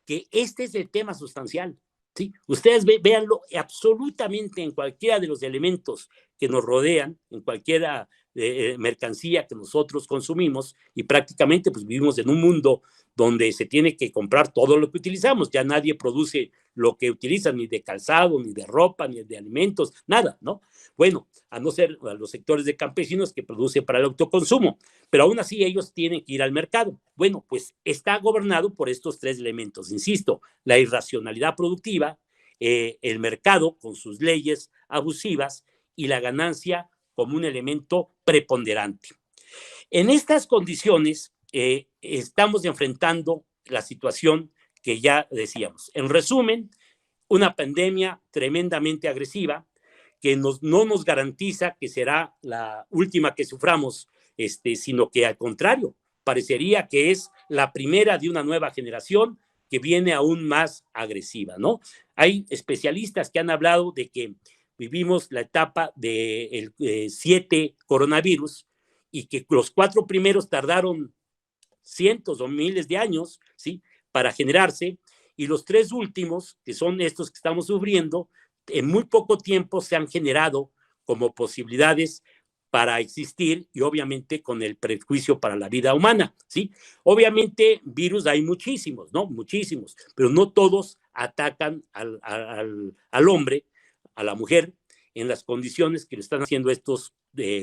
que este es el tema sustancial. ¿sí? Ustedes véanlo absolutamente en cualquiera de los elementos que nos rodean, en cualquiera mercancía que nosotros consumimos, y prácticamente pues vivimos en un mundo donde se tiene que comprar todo lo que utilizamos. Ya nadie produce lo que utiliza, ni de calzado, ni de ropa, ni de alimentos, nada, ¿no? Bueno, a no ser a los sectores de campesinos que producen para el autoconsumo, pero aún así ellos tienen que ir al mercado. Bueno, pues está gobernado por estos tres elementos, insisto, la irracionalidad productiva, el mercado con sus leyes abusivas y la ganancia como un elemento preponderante. En estas condiciones estamos enfrentando la situación que ya decíamos. En resumen, una pandemia tremendamente agresiva que no nos garantiza que será la última que suframos, sino que al contrario, parecería que es la primera de una nueva generación que viene aún más agresiva, ¿no? Hay especialistas que han hablado de que vivimos la etapa del 7 coronavirus y que los 4 primeros tardaron cientos o miles de años, ¿sí? Para generarse, y los 3 últimos, que son estos que estamos sufriendo, en muy poco tiempo se han generado como posibilidades para existir y obviamente con el prejuicio para la vida humana, ¿sí? Obviamente virus hay muchísimos, ¿no? Muchísimos, pero no todos atacan al hombre, a la mujer, en las condiciones que lo están haciendo estos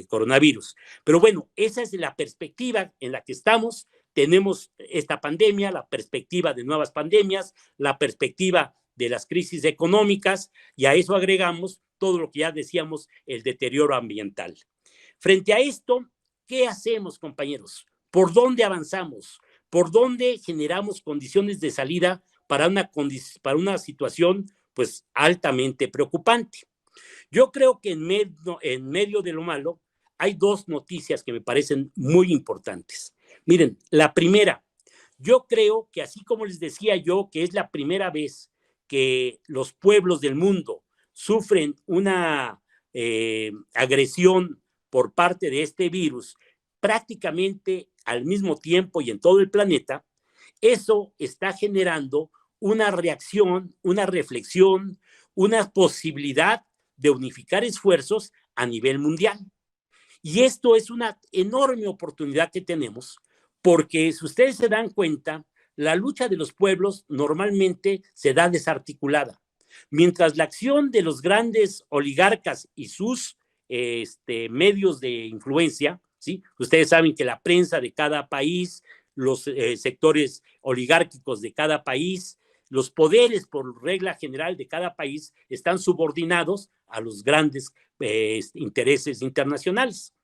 coronavirus. Pero bueno, esa es la perspectiva en la que estamos. Tenemos esta pandemia, la perspectiva de nuevas pandemias, la perspectiva de las crisis económicas, y a eso agregamos todo lo que ya decíamos, el deterioro ambiental. Frente a esto, ¿qué hacemos, compañeros? ¿Por dónde avanzamos? ¿Por dónde generamos condiciones de salida para una situación pues altamente preocupante? Yo creo que en medio de lo malo hay 2 noticias que me parecen muy importantes. Miren, la primera, yo creo que así como les decía yo que es la primera vez que los pueblos del mundo sufren una agresión por parte de este virus prácticamente al mismo tiempo y en todo el planeta, eso está generando una reacción, una reflexión, una posibilidad de unificar esfuerzos a nivel mundial. Y esto es una enorme oportunidad que tenemos, porque si ustedes se dan cuenta, la lucha de los pueblos normalmente se da desarticulada, mientras la acción de los grandes oligarcas y sus medios de influencia, ¿sí? Ustedes saben que la prensa de cada país, los sectores oligárquicos de cada país, los poderes por regla general de cada país están subordinados a los grandes intereses internacionales.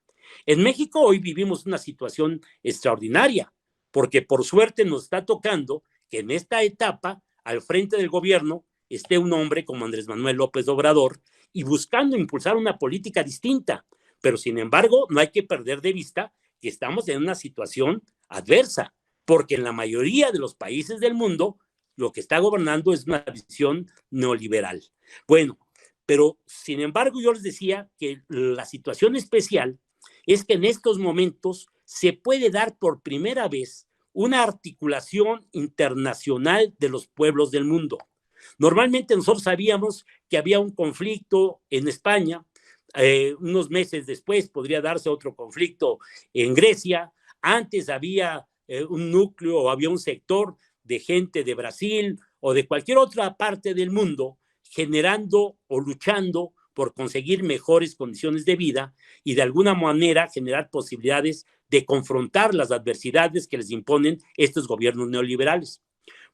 En México hoy vivimos una situación extraordinaria, porque por suerte nos está tocando que en esta etapa, al frente del gobierno, esté un hombre como Andrés Manuel López Obrador y buscando impulsar una política distinta. Pero sin embargo, no hay que perder de vista que estamos en una situación adversa, porque en la mayoría de los países del mundo lo que está gobernando es una visión neoliberal. Bueno, pero sin embargo yo les decía que la situación especial es que en estos momentos se puede dar por primera vez una articulación internacional de los pueblos del mundo. Normalmente nosotros sabíamos que había un conflicto en España, unos meses después podría darse otro conflicto en Grecia, antes había un núcleo o había un sector de gente de Brasil o de cualquier otra parte del mundo generando o luchando por conseguir mejores condiciones de vida y de alguna manera generar posibilidades de confrontar las adversidades que les imponen estos gobiernos neoliberales.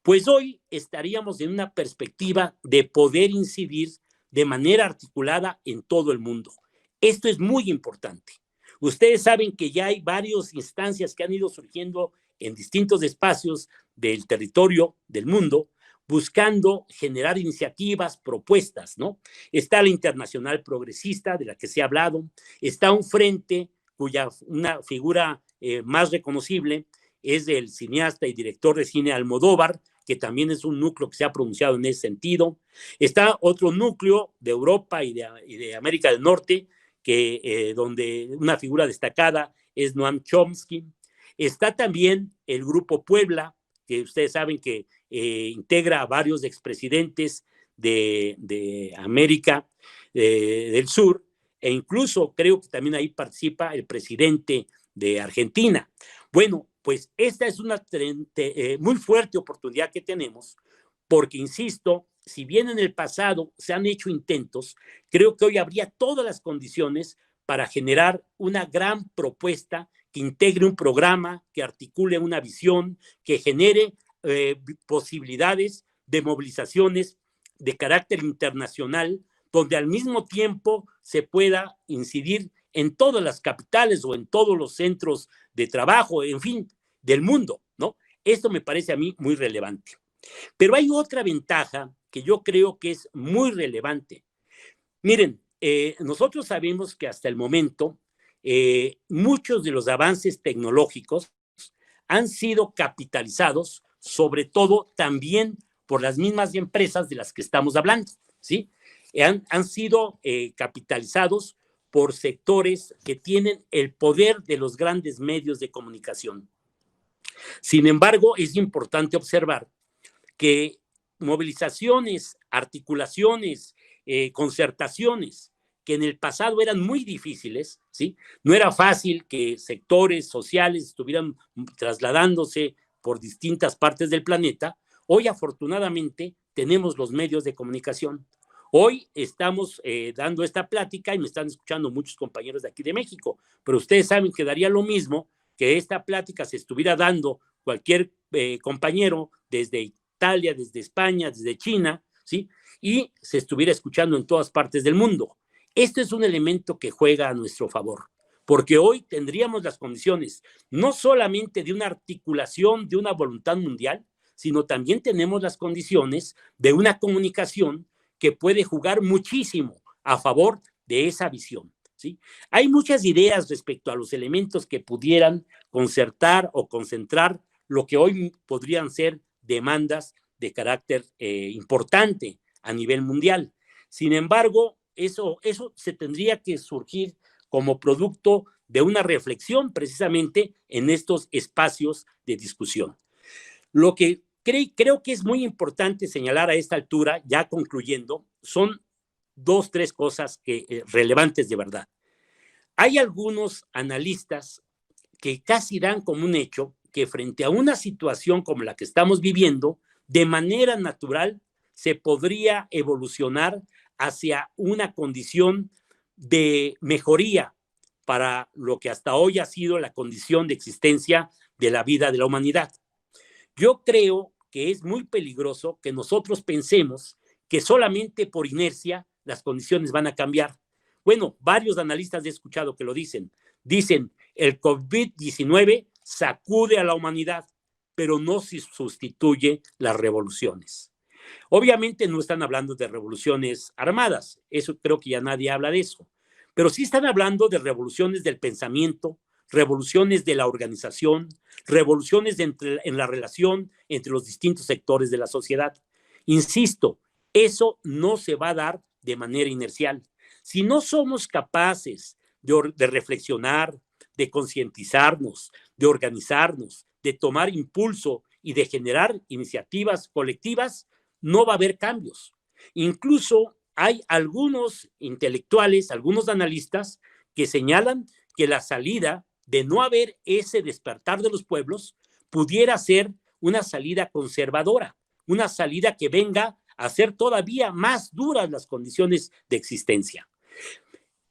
Pues hoy estaríamos en una perspectiva de poder incidir de manera articulada en todo el mundo. Esto es muy importante. Ustedes saben que ya hay varias instancias que han ido surgiendo en distintos espacios del territorio del mundo, buscando generar iniciativas, propuestas, ¿no? Está la Internacional Progresista, de la que se ha hablado, está un frente cuya una figura más reconocible es del cineasta y director de cine Almodóvar, que también es un núcleo que se ha pronunciado en ese sentido. Está otro núcleo de Europa y de América del Norte, donde una figura destacada es Noam Chomsky. Está también el Grupo Puebla, que ustedes saben que integra a varios expresidentes de América del Sur, e incluso creo que también ahí participa el presidente de Argentina. Bueno, pues esta es una muy fuerte oportunidad que tenemos, porque, insisto, si bien en el pasado se han hecho intentos, creo que hoy habría todas las condiciones para generar una gran propuesta que integre un programa, que articule una visión, que genere posibilidades de movilizaciones de carácter internacional, donde al mismo tiempo se pueda incidir en todas las capitales o en todos los centros de trabajo, en fin, del mundo, ¿no? Esto me parece a mí muy relevante. Pero hay otra ventaja que yo creo que es muy relevante. Miren, nosotros sabemos que hasta el momento muchos de los avances tecnológicos han sido capitalizados, sobre todo también por las mismas empresas de las que estamos hablando, ¿sí? Han sido capitalizados por sectores que tienen el poder de los grandes medios de comunicación. Sin embargo, es importante observar que movilizaciones, articulaciones, concertaciones, que en el pasado eran muy difíciles, ¿sí? No era fácil que sectores sociales estuvieran trasladándose por distintas partes del planeta. Hoy, afortunadamente, tenemos los medios de comunicación. Hoy estamos dando esta plática y me están escuchando muchos compañeros de aquí de México, pero ustedes saben que daría lo mismo que esta plática se estuviera dando cualquier compañero desde Italia, desde España, desde China, ¿sí? Y se estuviera escuchando en todas partes del mundo. Esto es un elemento que juega a nuestro favor, porque hoy tendríamos las condiciones no solamente de una articulación, de una voluntad mundial, sino también tenemos las condiciones de una comunicación que puede jugar muchísimo a favor de esa visión, ¿sí? Hay muchas ideas respecto a los elementos que pudieran concertar o concentrar lo que hoy podrían ser demandas de carácter importante a nivel mundial. Sin embargo, eso se tendría que surgir como producto de una reflexión precisamente en estos espacios de discusión. Lo que creo que es muy importante señalar a esta altura, ya concluyendo, son 2, 3 cosas relevantes de verdad. Hay algunos analistas que casi dan como un hecho que frente a una situación como la que estamos viviendo, de manera natural se podría evolucionar hacia una condición de mejoría para lo que hasta hoy ha sido la condición de existencia de la vida de la humanidad. Yo creo que es muy peligroso que nosotros pensemos que solamente por inercia las condiciones van a cambiar. Bueno, varios analistas he escuchado que lo dicen. Dicen, el COVID-19 sacude a la humanidad, pero no sustituye las revoluciones. Obviamente no están hablando de revoluciones armadas, eso creo que ya nadie habla de eso, pero sí están hablando de revoluciones del pensamiento, revoluciones de la organización, revoluciones en la relación entre los distintos sectores de la sociedad. Insisto, eso no se va a dar de manera inercial. Si no somos capaces de reflexionar, de concientizarnos, de organizarnos, de tomar impulso y de generar iniciativas colectivas, no va a haber cambios. Incluso hay algunos intelectuales, algunos analistas que señalan que la salida de no haber ese despertar de los pueblos pudiera ser una salida conservadora, una salida que venga a hacer todavía más duras las condiciones de existencia.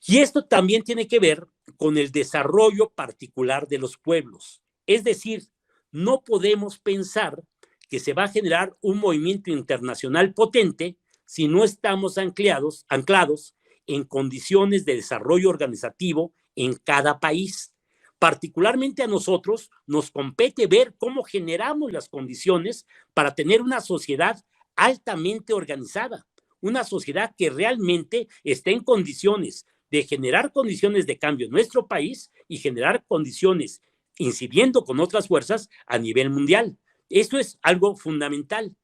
Y esto también tiene que ver con el desarrollo particular de los pueblos. Es decir, no podemos pensar que se va a generar un movimiento internacional potente si no estamos anclados en condiciones de desarrollo organizativo en cada país. Particularmente a nosotros nos compete ver cómo generamos las condiciones para tener una sociedad altamente organizada, una sociedad que realmente esté en condiciones de generar condiciones de cambio en nuestro país y generar condiciones incidiendo con otras fuerzas a nivel mundial. Esto es algo fundamental.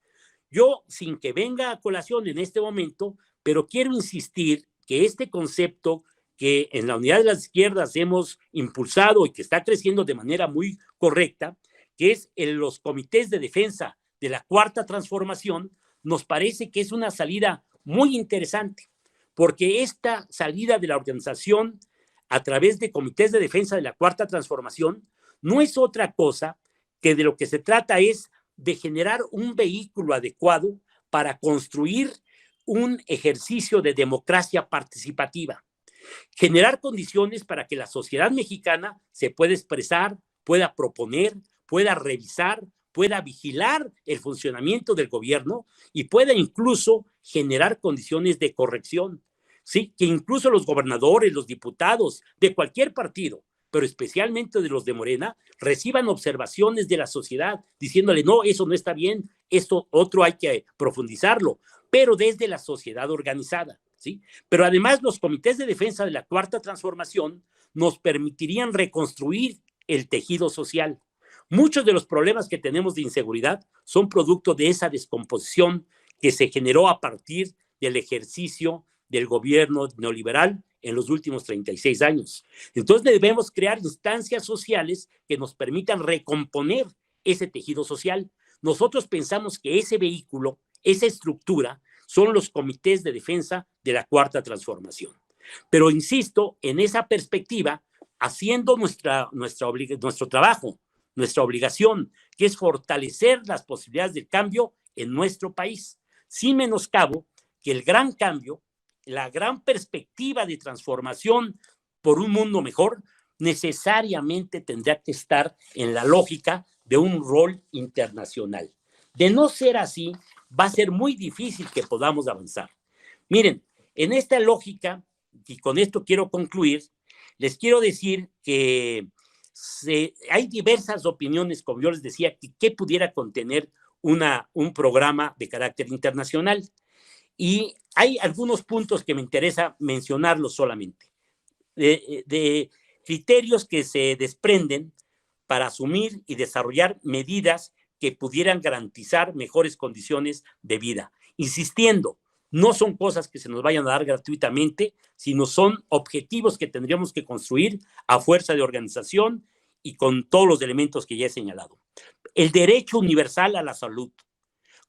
Yo, sin que venga a colación en este momento, pero quiero insistir que este concepto que en la Unidad de las Izquierdas hemos impulsado y que está creciendo de manera muy correcta, que es los comités de defensa de la Cuarta Transformación, nos parece que es una salida muy interesante, porque esta salida de la organización a través de comités de defensa de la Cuarta Transformación no es otra cosa que de lo que se trata es de generar un vehículo adecuado para construir un ejercicio de democracia participativa, generar condiciones para que la sociedad mexicana se pueda expresar, pueda proponer, pueda revisar, pueda vigilar el funcionamiento del gobierno y pueda incluso generar condiciones de corrección. Sí, que incluso los gobernadores, los diputados de cualquier partido, pero especialmente de los de Morena, reciban observaciones de la sociedad diciéndole, no, eso no está bien, esto otro hay que profundizarlo, pero desde la sociedad organizada, ¿sí? Pero además los comités de defensa de la Cuarta Transformación nos permitirían reconstruir el tejido social. Muchos de los problemas que tenemos de inseguridad son producto de esa descomposición que se generó a partir del ejercicio del gobierno neoliberal en los últimos 36 años. Entonces debemos crear instancias sociales que nos permitan recomponer ese tejido social. Nosotros pensamos que ese vehículo, esa estructura, son los comités de defensa de la Cuarta Transformación. Pero insisto, en esa perspectiva, haciendo nuestro trabajo, nuestra obligación, que es fortalecer las posibilidades de cambio en nuestro país, sin menoscabo que el gran cambio, la gran perspectiva de transformación por un mundo mejor, necesariamente tendrá que estar en la lógica de un rol internacional. De no ser así, va a ser muy difícil que podamos avanzar. Miren, en esta lógica, y con esto quiero concluir, les quiero decir que hay diversas opiniones, como yo les decía, que pudiera contener un programa de carácter internacional. Y hay algunos puntos que me interesa mencionarlos solamente, de criterios que se desprenden para asumir y desarrollar medidas que pudieran garantizar mejores condiciones de vida. Insistiendo, no son cosas que se nos vayan a dar gratuitamente, sino son objetivos que tendríamos que construir a fuerza de organización y con todos los elementos que ya he señalado. El derecho universal a la salud,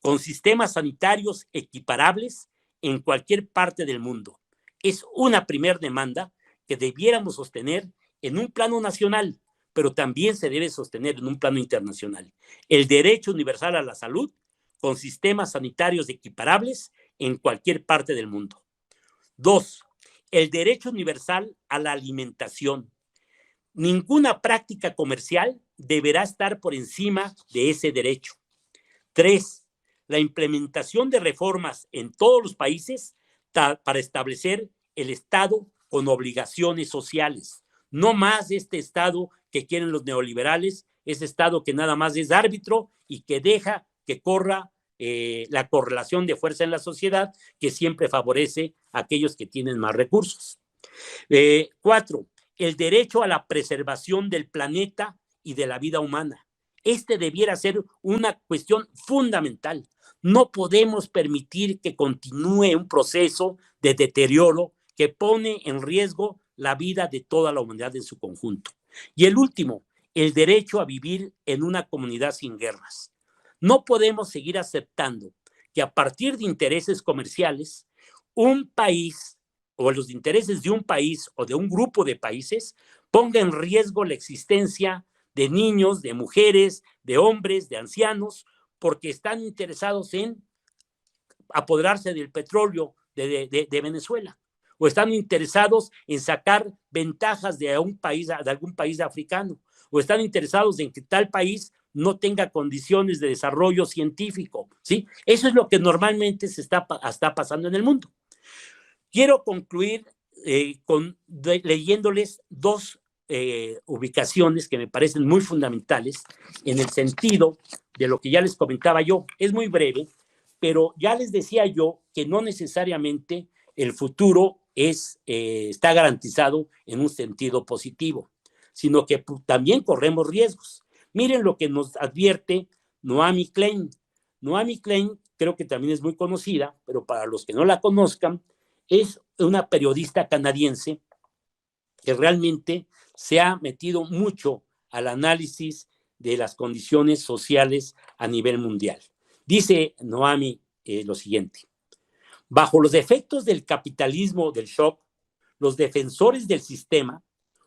con sistemas sanitarios equiparables en cualquier parte del mundo. Es una primera demanda que debiéramos sostener en un plano nacional, pero también se debe sostener en un plano internacional. El derecho universal a la salud con sistemas sanitarios equiparables en cualquier parte del mundo. 2. El derecho universal a la alimentación. Ninguna práctica comercial deberá estar por encima de ese derecho. 3. La implementación de reformas en todos los países para establecer el Estado con obligaciones sociales. No más este Estado que quieren los neoliberales, ese Estado que nada más es árbitro y que deja que corra la correlación de fuerza en la sociedad, que siempre favorece a aquellos que tienen más recursos. 4. El derecho a la preservación del planeta y de la vida humana. Este debiera ser una cuestión fundamental. No podemos permitir que continúe un proceso de deterioro que pone en riesgo la vida de toda la humanidad en su conjunto. Y el último, el derecho a vivir en una comunidad sin guerras. No podemos seguir aceptando que a partir de intereses comerciales, un país o los intereses de un país o de un grupo de países ponga en riesgo la existencia de niños, de mujeres, de hombres, de ancianos, porque están interesados en apoderarse del petróleo de Venezuela, o están interesados en sacar ventajas de algún país africano, o están interesados en que tal país no tenga condiciones de desarrollo científico, ¿sí? Eso es lo que normalmente se está pasando en el mundo. Quiero concluir leyéndoles dos ubicaciones que me parecen muy fundamentales en el sentido de lo que ya les comentaba yo. Es muy breve, pero ya les decía yo que no necesariamente el futuro está garantizado en un sentido positivo, sino que también corremos riesgos. Miren lo que nos advierte Naomi Klein. Naomi Klein creo que también es muy conocida, pero para los que no la conozcan, es una periodista canadiense que realmente se ha metido mucho al análisis de las condiciones sociales a nivel mundial. Dice Naomi lo siguiente. Bajo los efectos del capitalismo del shock, los defensores del sistema,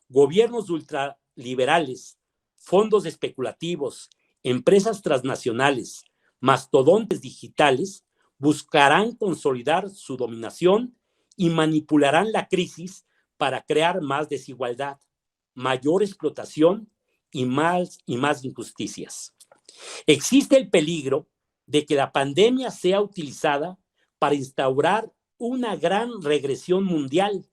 gobiernos ultraliberales, fondos especulativos, empresas transnacionales, mastodontes digitales, buscarán consolidar su dominación y manipularán la crisis para crear más desigualdad, mayor explotación y más injusticias. Existe el peligro de que la pandemia sea utilizada para instaurar una gran regresión mundial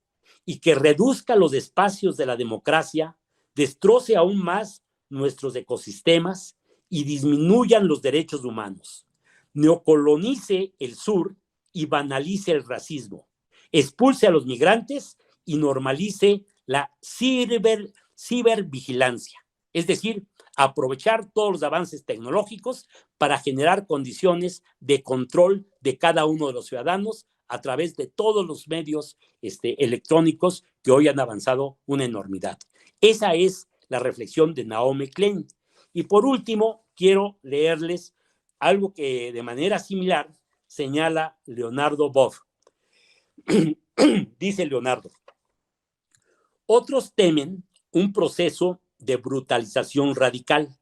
y que reduzca los espacios de la democracia, destroce aún más nuestros ecosistemas y disminuyan los derechos humanos, neocolonice el sur y banalice el racismo, expulse a los migrantes y normalice la cibervigilancia, es decir, aprovechar todos los avances tecnológicos para generar condiciones de control de cada uno de los ciudadanos a través de todos los medios electrónicos que hoy han avanzado una enormidad. Esa es la reflexión de Naomi Klein. Y por último, quiero leerles algo que de manera similar señala Leonardo Boff. Dice Leonardo, otros temen un proceso de brutalización radical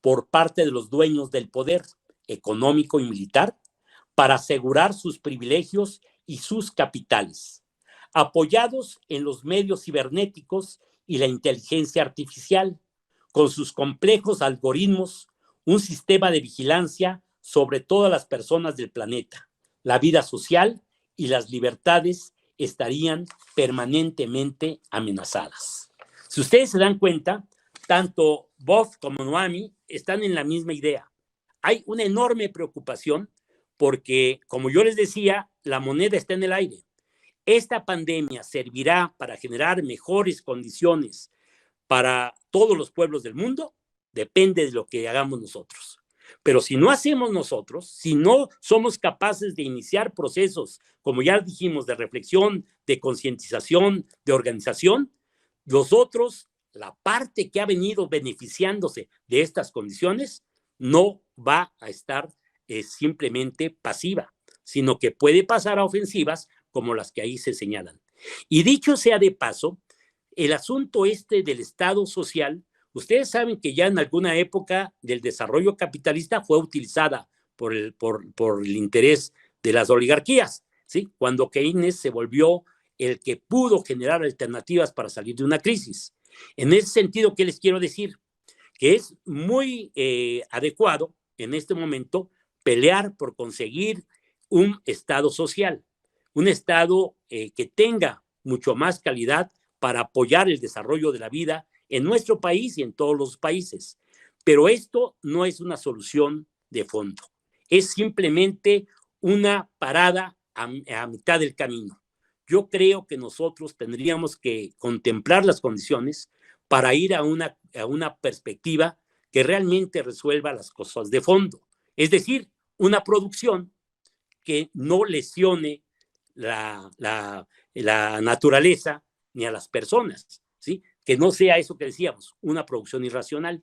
por parte de los dueños del poder económico y militar para asegurar sus privilegios y sus capitales, apoyados en los medios cibernéticos y la inteligencia artificial, con sus complejos algoritmos, un sistema de vigilancia sobre todas las personas del planeta. La vida social y las libertades estarían permanentemente amenazadas. Si ustedes se dan cuenta, tanto Boff como Noami están en la misma idea. Hay una enorme preocupación porque, como yo les decía, la moneda está en el aire. ¿Esta pandemia servirá para generar mejores condiciones para todos los pueblos del mundo? Depende de lo que hagamos nosotros. Pero si no hacemos nosotros, si no somos capaces de iniciar procesos, como ya dijimos, de reflexión, de concientización, de organización, los otros, la parte que ha venido beneficiándose de estas condiciones, no va a estar simplemente pasiva, sino que puede pasar a ofensivas como las que ahí se señalan. Y dicho sea de paso, el asunto del Estado social, ustedes saben que ya en alguna época del desarrollo capitalista fue utilizada por el interés de las oligarquías, ¿sí? Cuando Keynes se volvió el que pudo generar alternativas para salir de una crisis. En ese sentido, ¿qué les quiero decir? Que es muy adecuado en este momento pelear por conseguir un Estado social, un Estado que tenga mucho más calidad para apoyar el desarrollo de la vida en nuestro país y en todos los países. Pero esto no es una solución de fondo, es simplemente una parada a mitad del camino. Yo creo que nosotros tendríamos que contemplar las condiciones para ir a una perspectiva que realmente resuelva las cosas de fondo. Es decir, una producción que no lesione la naturaleza ni a las personas, ¿sí? Que no sea eso que decíamos, una producción irracional.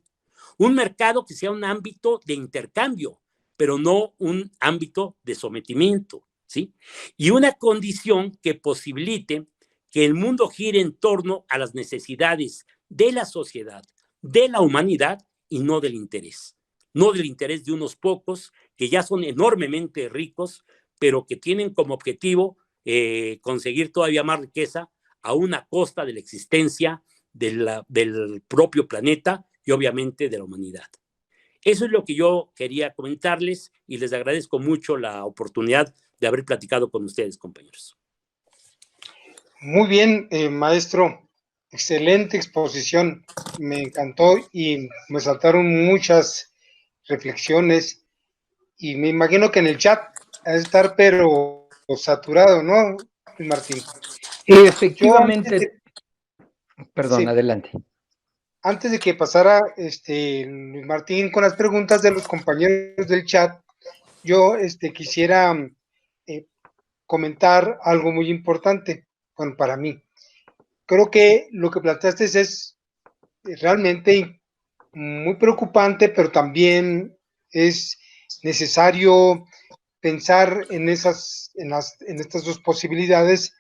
Un mercado que sea un ámbito de intercambio, pero no un ámbito de sometimiento, ¿sí? Y una condición que posibilite que el mundo gire en torno a las necesidades de la sociedad, de la humanidad y no del interés. No del interés de unos pocos que ya son enormemente ricos, pero que tienen como objetivo conseguir todavía más riqueza a una costa de la existencia del propio planeta y obviamente de la humanidad. Eso es lo que yo quería comentarles y les agradezco mucho la oportunidad de haber platicado con ustedes, compañeros. Muy bien, maestro. Excelente exposición. Me encantó y me saltaron muchas reflexiones y me imagino que en el chat ha de estar pero saturado, ¿no, Martín? Efectivamente. Perdón, sí. Adelante. Antes de que pasara Luis Martín con las preguntas de los compañeros del chat, yo quisiera comentar algo muy importante, bueno, para mí. Creo que lo que planteaste es realmente muy preocupante, pero también es necesario pensar en estas dos posibilidades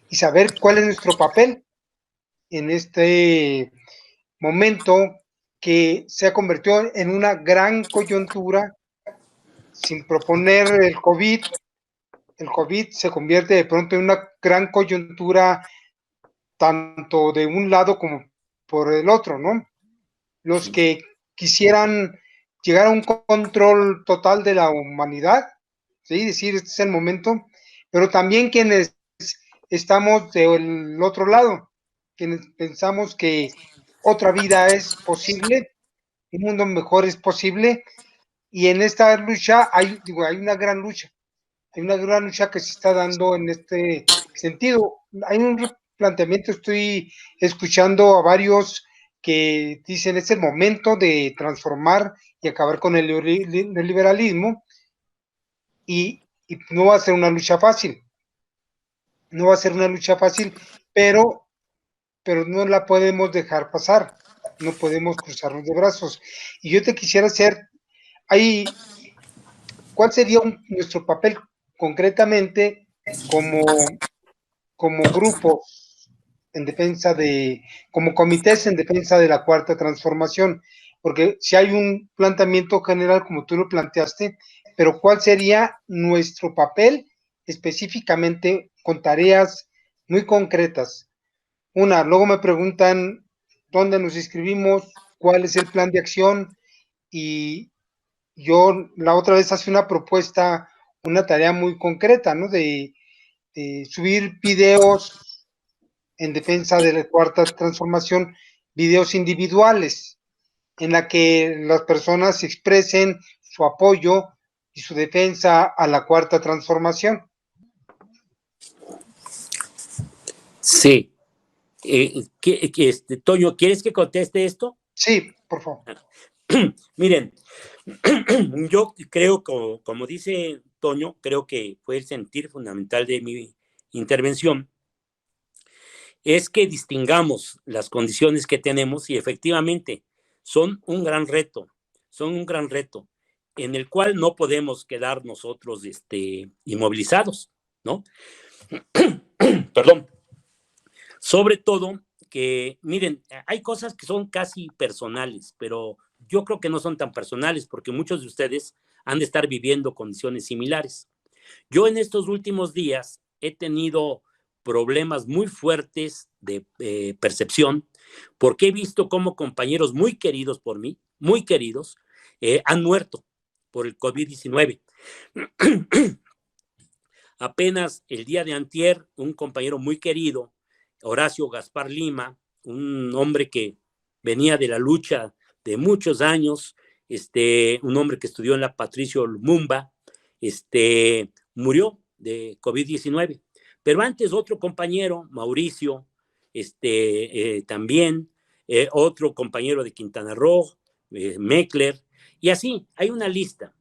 y saber cuál es nuestro papel en este momento que se ha convertido en una gran coyuntura. Sin proponer el COVID se convierte de pronto en una gran coyuntura, tanto de un lado como por el otro, ¿no? Los que quisieran llegar a un control total de la humanidad, ¿sí? Decir, este es el momento, pero también quienes estamos del otro lado, quienes pensamos que otra vida es posible, un mundo mejor es posible, y en esta lucha hay una gran lucha. Hay una gran lucha que se está dando en este sentido. Hay un planteamiento, estoy escuchando a varios que dicen es el momento de transformar y acabar con el neoliberalismo, y no va a ser una lucha fácil. No va a ser una lucha fácil, pero no la podemos dejar pasar. No podemos cruzarnos de brazos. Y yo te quisiera hacer, ¿cuál sería nuestro papel concretamente como grupos en defensa como comités en defensa de la cuarta transformación? Porque si hay un planteamiento general como tú lo planteaste, pero ¿cuál sería nuestro papel específicamente con tareas muy concretas? Luego me preguntan dónde nos inscribimos, cuál es el plan de acción, y yo la otra vez hice una propuesta, una tarea muy concreta, ¿no? De subir videos en defensa de la cuarta transformación, videos individuales, en la que las personas expresen su apoyo y su defensa a la cuarta transformación. Sí. Toño, ¿quieres que conteste esto? Sí, por favor. Miren, yo creo, como dice Toño, creo que fue el sentir fundamental de mi intervención, es que distingamos las condiciones que tenemos y efectivamente son un gran reto, en el cual no podemos quedar nosotros inmovilizados, ¿no? Perdón. Sobre todo que, miren, hay cosas que son casi personales, pero yo creo que no son tan personales porque muchos de ustedes han de estar viviendo condiciones similares. Yo en estos últimos días he tenido problemas muy fuertes de percepción porque he visto cómo compañeros muy queridos por mí, muy queridos, han muerto por el COVID-19. Apenas el día de antier, un compañero muy querido, Horacio Gaspar Lima, un hombre que venía de la lucha de muchos años, un hombre que estudió en la Patricio Lumumba, murió de COVID-19. Pero antes otro compañero, Mauricio, también, otro compañero de Quintana Roo, Meckler, y así, hay una lista.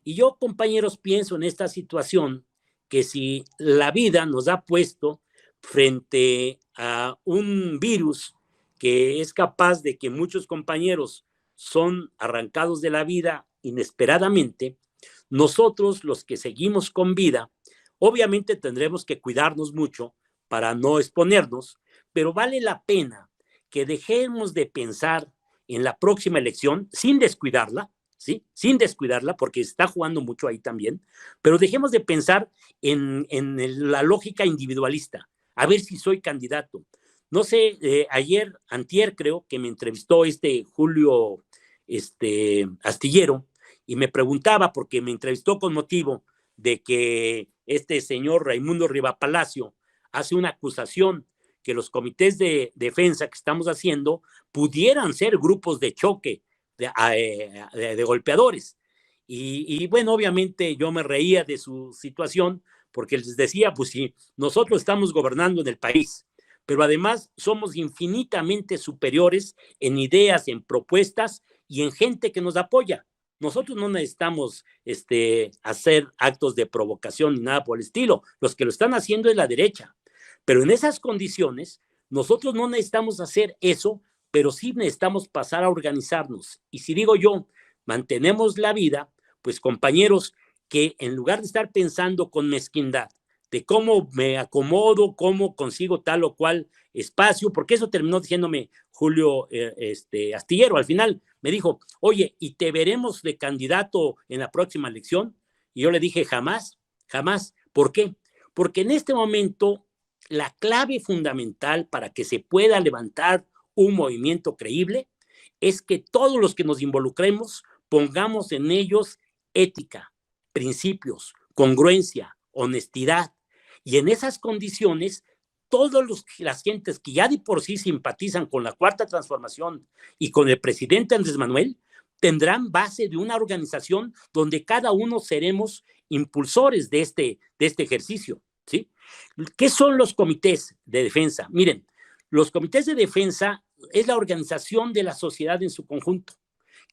Y yo, compañeros, pienso en esta situación que si la vida nos ha puesto frente a un virus que es capaz de que muchos compañeros son arrancados de la vida inesperadamente, nosotros los que seguimos con vida, obviamente tendremos que cuidarnos mucho para no exponernos, pero vale la pena que dejemos de pensar en la próxima elección sin descuidarla, ¿sí? Sin descuidarla, porque está jugando mucho ahí también, pero dejemos de pensar en la lógica individualista, a ver si soy candidato. No sé, antier creo que me entrevistó Julio Astillero y me preguntaba, porque me entrevistó con motivo de que este señor Raimundo Rivapalacio hace una acusación que los comités de defensa que estamos haciendo pudieran ser grupos de choque de golpeadores. Y bueno, obviamente yo me reía de su situación porque les decía, pues sí, nosotros estamos gobernando en el país, pero además somos infinitamente superiores en ideas, en propuestas y en gente que nos apoya. Nosotros no necesitamos hacer actos de provocación ni nada por el estilo. Los que lo están haciendo es la derecha. Pero en esas condiciones, nosotros no necesitamos hacer eso, pero sí necesitamos pasar a organizarnos. Y si digo yo, mantenemos la vida, pues compañeros, que en lugar de estar pensando con mezquindad de cómo me acomodo, cómo consigo tal o cual espacio, porque eso terminó diciéndome Julio Astillero, al final me dijo, oye, ¿y te veremos de candidato en la próxima elección? Y yo le dije, jamás, jamás. ¿Por qué? Porque en este momento la clave fundamental para que se pueda levantar un movimiento creíble es que todos los que nos involucremos pongamos en ellos ética, principios, congruencia, honestidad. Y en esas condiciones, todas las gentes que ya de por sí simpatizan con la Cuarta Transformación y con el presidente Andrés Manuel, tendrán base de una organización donde cada uno seremos impulsores de este ejercicio, ¿sí? ¿Qué son los comités de defensa? Miren, los comités de defensa es la organización de la sociedad en su conjunto,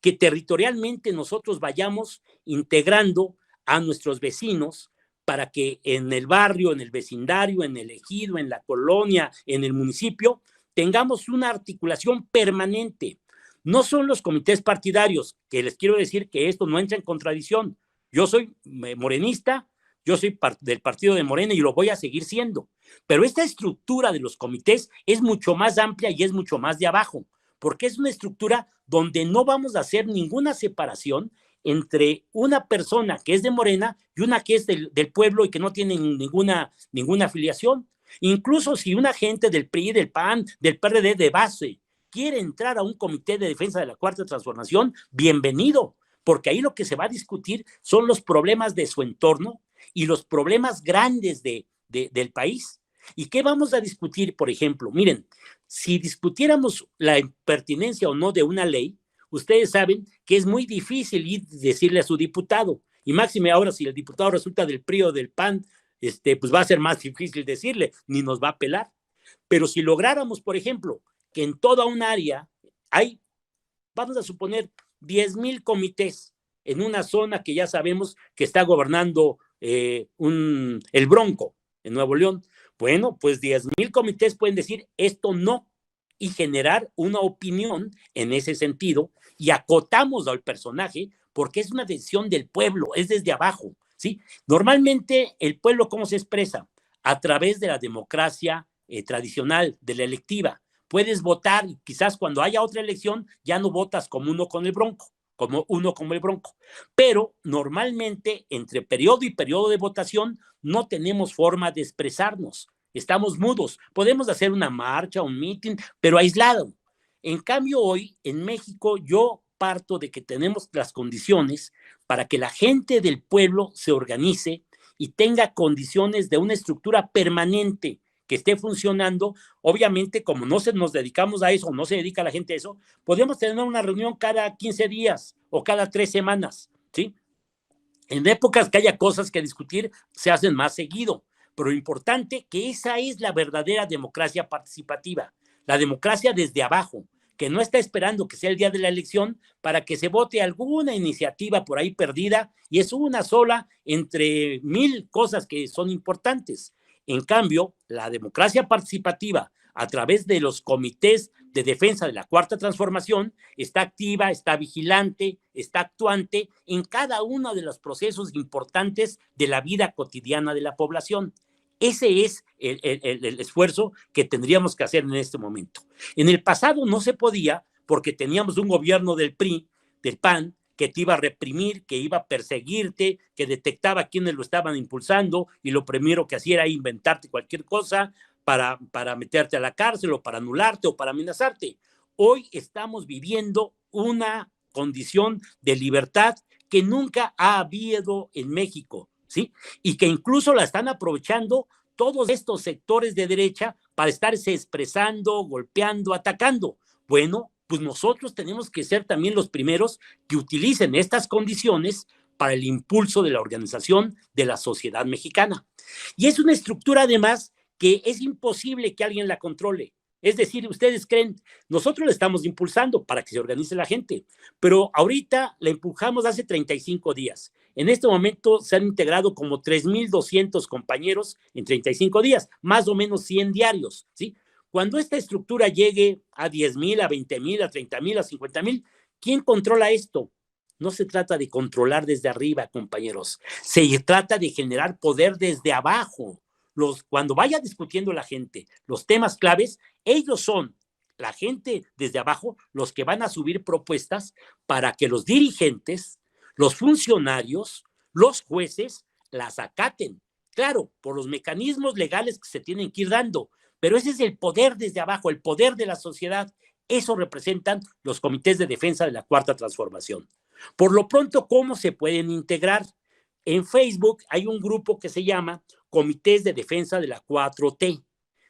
que territorialmente nosotros vayamos integrando a nuestros vecinos para que en el barrio, en el vecindario, en el ejido, en la colonia, en el municipio, tengamos una articulación permanente. No son los comités partidarios, que les quiero decir que esto no entra en contradicción. Yo soy morenista, yo soy del partido de Morena y lo voy a seguir siendo. Pero esta estructura de los comités es mucho más amplia y es mucho más de abajo, porque es una estructura donde no vamos a hacer ninguna separación entre una persona que es de Morena y una que es del pueblo y que no tiene ninguna afiliación. Incluso si una gente del PRI, del PAN, del PRD de base quiere entrar a un comité de defensa de la Cuarta Transformación, bienvenido, porque ahí lo que se va a discutir son los problemas de su entorno y los problemas grandes del país. ¿Y qué vamos a discutir, por ejemplo? Miren, si discutiéramos la pertinencia o no de una ley, ustedes saben que es muy difícil ir y decirle a su diputado, y máxime ahora si el diputado resulta del PRI o del PAN, pues va a ser más difícil decirle, ni nos va a apelar. Pero si lográramos, por ejemplo, que en toda un área hay, vamos a suponer, 10,000 comités en una zona que ya sabemos que está gobernando el Bronco en Nuevo León. Bueno, pues 10,000 comités pueden decir esto no y generar una opinión en ese sentido y acotamos al personaje porque es una decisión del pueblo, es desde abajo, ¿sí? Normalmente el pueblo, ¿cómo se expresa? A través de la democracia tradicional, de la electiva. Puedes votar y quizás cuando haya otra elección ya no votas como uno con el Bronco, pero normalmente entre periodo y periodo de votación no tenemos forma de expresarnos, estamos mudos, podemos hacer una marcha, un meeting, pero aislado. En cambio hoy en México yo parto de que tenemos las condiciones para que la gente del pueblo se organice y tenga condiciones de una estructura permanente que esté funcionando. Obviamente, como no nos dedicamos a eso, no se dedica la gente a eso, podemos tener una reunión cada 15 días o cada 3 semanas, ¿sí? En épocas que haya cosas que discutir, se hacen más seguido, pero lo importante que esa es la verdadera democracia participativa, la democracia desde abajo, que no está esperando que sea el día de la elección para que se vote alguna iniciativa por ahí perdida, y es una sola entre 1,000 cosas que son importantes. En cambio, la democracia participativa a través de los comités de defensa de la Cuarta Transformación está activa, está vigilante, está actuante en cada uno de los procesos importantes de la vida cotidiana de la población. Ese es el esfuerzo que tendríamos que hacer en este momento. En el pasado no se podía porque teníamos un gobierno del PRI, del PAN, que te iba a reprimir, que iba a perseguirte, que detectaba quiénes lo estaban impulsando y lo primero que hacía era inventarte cualquier cosa para meterte a la cárcel o para anularte o para amenazarte. Hoy estamos viviendo una condición de libertad que nunca ha habido en México, ¿sí? Y que incluso la están aprovechando todos estos sectores de derecha para estarse expresando, golpeando, atacando. Bueno, pues nosotros tenemos que ser también los primeros que utilicen estas condiciones para el impulso de la organización de la sociedad mexicana. Y es una estructura además que es imposible que alguien la controle. Es decir, ustedes creen, nosotros la estamos impulsando para que se organice la gente, pero ahorita la empujamos hace 35 días. En este momento se han integrado como 3,200 compañeros en 35 días, más o menos 100 diarios, ¿sí? Cuando esta estructura llegue a 10,000, a 20,000, a 30,000, a 50,000, ¿quién controla esto? No se trata de controlar desde arriba, compañeros. Se trata de generar poder desde abajo. Cuando vaya discutiendo la gente los temas claves, ellos son, la gente desde abajo, los que van a subir propuestas para que los dirigentes, los funcionarios, los jueces las acaten. Claro, por los mecanismos legales que se tienen que ir dando, pero ese es el poder desde abajo, el poder de la sociedad. Eso representan los comités de defensa de la Cuarta Transformación. Por lo pronto, ¿cómo se pueden integrar? En Facebook hay un grupo que se llama Comités de Defensa de la 4T.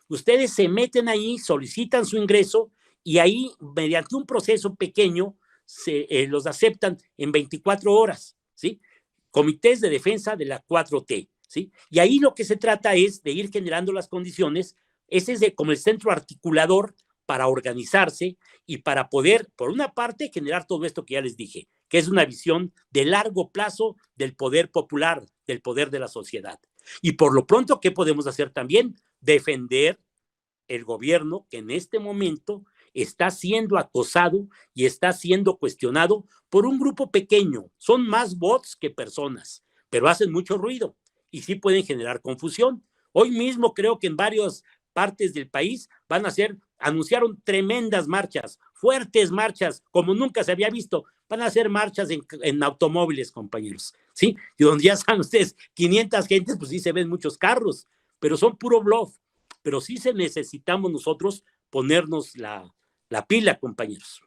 Ustedes se meten ahí, solicitan su ingreso y ahí, mediante un proceso pequeño, los aceptan en 24 horas, ¿sí? Comités de Defensa de la 4T, ¿sí? Y ahí lo que se trata es de ir generando las condiciones. Ese es como el centro articulador para organizarse y para poder, por una parte, generar todo esto que ya les dije, que es una visión de largo plazo del poder popular, del poder de la sociedad. Y por lo pronto, ¿qué podemos hacer también? Defender el gobierno que en este momento está siendo acosado y está siendo cuestionado por un grupo pequeño. Son más bots que personas, pero hacen mucho ruido y sí pueden generar confusión. Hoy mismo creo que en varias partes del país anunciaron tremendas marchas, fuertes marchas, como nunca se había visto. Van a hacer marchas en automóviles, compañeros, ¿sí? Y donde ya saben ustedes, 500 gentes, pues sí se ven muchos carros, pero son puro bluff. Pero sí necesitamos nosotros ponernos la pila, compañeros.